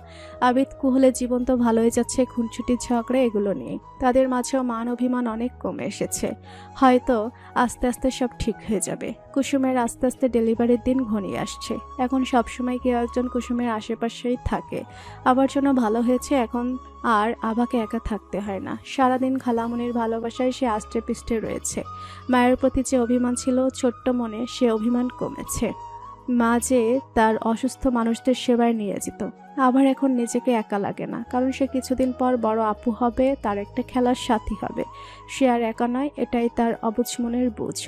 আবিদ কুহলের জীবন তো ভালোই যাচ্ছে, খুনছুটি ঝগড়া এগুলো নিয়ে। তাদের মাঝেও মান অভিমান অনেক কমে এসেছে। হয়তো আস্তে আস্তে সব ঠিক হয়ে যাবে। কুসুমের আস্তে আস্তে ডেলিভারির দিন ঘনিয়ে আসছে। এখন সবসময় কেউ একজন কুসুমের আশেপাশেই থাকে। আবার জন্য ভালো হয়েছে, এখন আর আভাকে একা থাকতে হয় না। সারাদিন খালামণির ভালোবাসায় সে আষ্টে পিষ্টে রয়েছে। মায়ের প্রতি যে অভিমান ছিল ছোট্ট মনে, সে অভিমান কমেছে। মা যে তার অসুস্থ মানুষদের সেবায় নিয়োজিত। আবার এখন নিজেকে একা লাগে না, কারণ সে কিছুদিন পর বড় আপু হবে, তার একটা খেলার সাথী হবে। সে আর একা নয়, এটাই তার অবুঝ মনের বুঝ।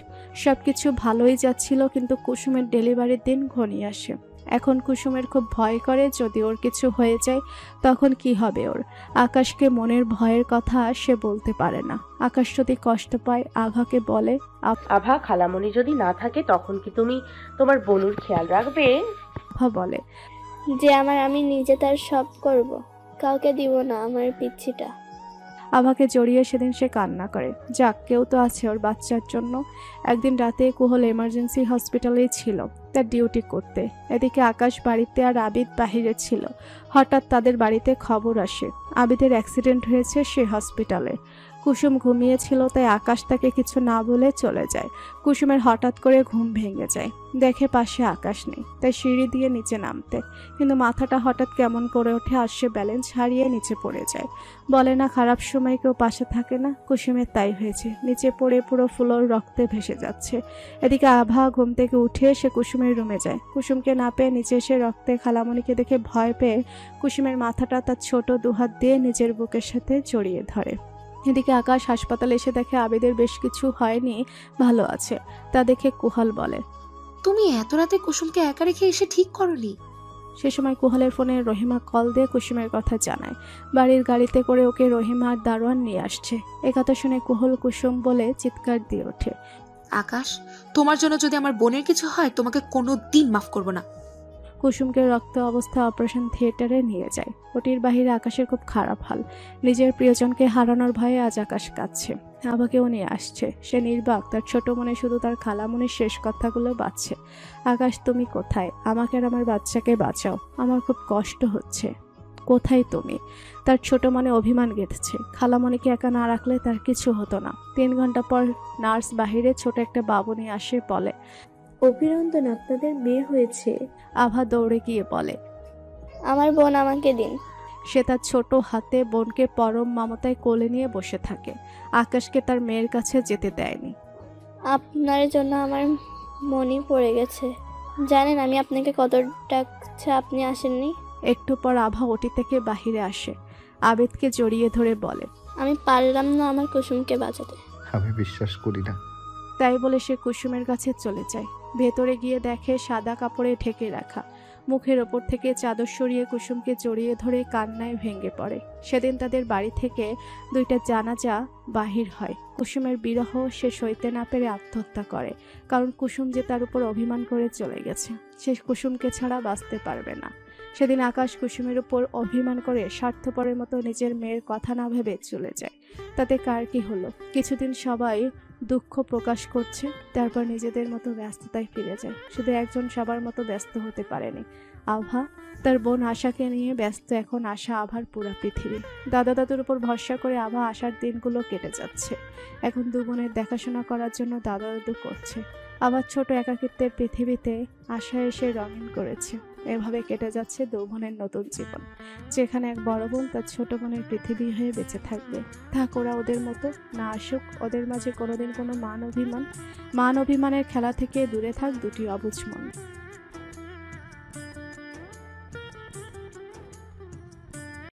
সবকিছু ভালোই যাচ্ছিল, কিন্তু কুসুমের ডেলিভারির দিন ঘনিয়ে আসে। এখন কুসুমের খুব ভয় করে, যদি ওর কিছু হয়ে যায় তখন কি হবে ওর। আকাশকে মনের ভয়ের কথা সে বলতে পারে না। আকাশ যদি কষ্ট পায় আভাকে বলে, আভা, খালামণি যদি না থাকে তখন কি তুমি তোমার বোনুর খেয়াল রাখবে? আভা বলে, যে আমি নিজে তার সব করব, কাউকে দিব না আমার পিচ্ছিটা। আভাকে জড়িয়ে সেদিন সে কান্না করে। যাক, কেউ তো আছে ওর বাচ্চার জন্য। একদিন রাতে কুহল এমার্জেন্সি হসপিটালেই ছিল তার ডিউটি করতে। এদিকে আকাশ বাড়িতে আর আবিদ বাহিরে ছিল। হঠাৎ তাদের বাড়িতে খবর আসে আবিদের অ্যাক্সিডেন্ট হয়েছে, সে হসপিটালে। কুসুম ঘুমিয়েছিল, তাই আকাশ তাকে কিছু না বলে চলে যায়। কুসুমের হঠাৎ করে ঘুম ভেঙে যায়, দেখে পাশে আকাশ নেই, তাই সিঁড়ি দিয়ে নিচে নামতে, কিন্তু মাথাটা হঠাৎ কেমন করে ওঠে আর সে ব্যালেন্স হারিয়ে নিচে পড়ে যায়। বলে না খারাপ সময় কেউ পাশে থাকে না, কুসুমের তাই হয়েছে। নিচে পড়ে পুরো ফ্লোর রক্তে ভেসে যাচ্ছে। এদিকে আভা ঘুম থেকে উঠে সে কুসুমের রুমে যায়। কুসুমকে না পেয়ে নিচে এসে রক্তে খালামণিকে দেখে ভয় পেয়ে কুসুমের মাথাটা তার ছোট দুহাত দিয়ে নিজের বুকের সাথে জড়িয়ে ধরে। এদিকে আকাশ হাসপাতালে এসে দেখে আবিদের বেশ কিছু হয়নি, ভালো আছে। তা দেখে কুহাল বলে, তুমি এত রাতে কুসুমকে একা রেখে এসে ঠিক করনি? সে সময় কুহালের ফোনে রহিমা কল দিয়ে কুসুমের কথা জানায়। বাড়ির গাড়িতে করে ওকে রহিমা আর দারোয়ান নিয়ে আসছে। একথা শুনে কুহল কুসুম বলে চিৎকার দিয়ে ওঠে, আকাশ, তোমার জন্য যদি আমার বোনের কিছু হয় তোমাকে কোনো দিন মাফ করবো না। কুসুমকে রক্ত অবস্থায় অপারেশন থিয়েটারে নিয়ে যায়। ওটির বাহিরে আকাশের খুব খারাপ হাল। নিজের প্রিয়জনকে হারানোর ভয়ে আজ আকাশ কাঁদছে। আভাকেও নিয়ে আসছে। সে নির্বাক, তার ছোট মনে শুধু তার খালামণির শেষ কথাগুলো বাজছে। আকাশ, তুমি কোথায়? আমাকে আর আমার বাচ্চাকে বাঁচাও, আমার খুব কষ্ট হচ্ছে। কোথায় তুমি? তার ছোট মনে অভিমান গেঁথেছে। খালামণিকে একা না রাখলে তার কিছু হতো না। 3 ঘন্টা পর নার্স বাহিরে ছোট একটা বাবু নিয়ে আসে, বলে, অভিনন্দন, আপনাদের মেয়ে হয়েছে। আভা দৌড়ে গিয়ে বলে, আমার বোন আমাকে দিন। সে তার ছোট হাতে বোনকে পরম মমতায় কোলে নিয়ে বসে থাকে। আকাশকে তার মেয়ের কাছে যেতে দেয়নি। আপনার জন্য আমার মনই পড়ে গেছে। জানেন আমি আপনাকে কত ডাকছে, আপনি আসেননি। একটু পর আভা ওটি থেকে বাহিরে আসে। আবিদকে জড়িয়ে ধরে বলে, আমি পারলাম না আমার কুসুমকে বাঁচাতে। আমি বিশ্বাস করি না। তাই বলে সে কুসুমের কাছে চলে যায়। ভেতরে গিয়ে দেখে সাদা কাপড়ে ঢেকে রাখা। মুখের ওপর থেকে চাদর সরিয়ে কুসুমকে জড়িয়ে ধরে কান্নায় ভেঙে পড়ে। সেদিন তাদের বাড়ি থেকে 2টা জানাজা বাহির হয়। কুসুমের বিরহ সে সইতে না পেরে আত্মহত্যা করে, কারণ কুসুম যে তার উপর অভিমান করে চলে গেছে। সে কুসুমকে ছাড়া বাঁচতে পারবে না। সেদিন আকাশ কুসুমের উপর অভিমান করে স্বার্থপরের মতো নিজের মেয়ের কথা না ভেবে চলে যায়। তাতে কার কি হলো? কিছুদিন সবাই দুঃখ প্রকাশ করছে, তারপর নিজেদের মতো ব্যস্ততায় ফিরে যায়। শুধু একজন সবার মতো ব্যস্ত হতে পারেনি, আভা। তার বোন আশাকে নিয়ে ব্যস্ত এখন আশা, আভার পুরা পৃথিবী। দাদা দাদুর উপর ভরসা করে আভা আশার দিনগুলো কেটে যাচ্ছে। এখন দু বোনের দেখাশোনা করার জন্য দাদা দাদু করছে। আবার ছোট একাকিত্বের পৃথিবীতে আশা এসে রঙিন করেছে। এভাবে কেটে যাচ্ছে দু বোনের নতুন জীবন, যেখানে এক বড় বোন তার ছোট বোনের পৃথিবী হয়ে বেঁচে থাকবে। থাক ওরা ওদের মতো, না আসুক ওদের মাঝে কোনোদিন কোনো মান অভিমানের খেলা থেকে দূরে থাক দুটি অবুঝ মন।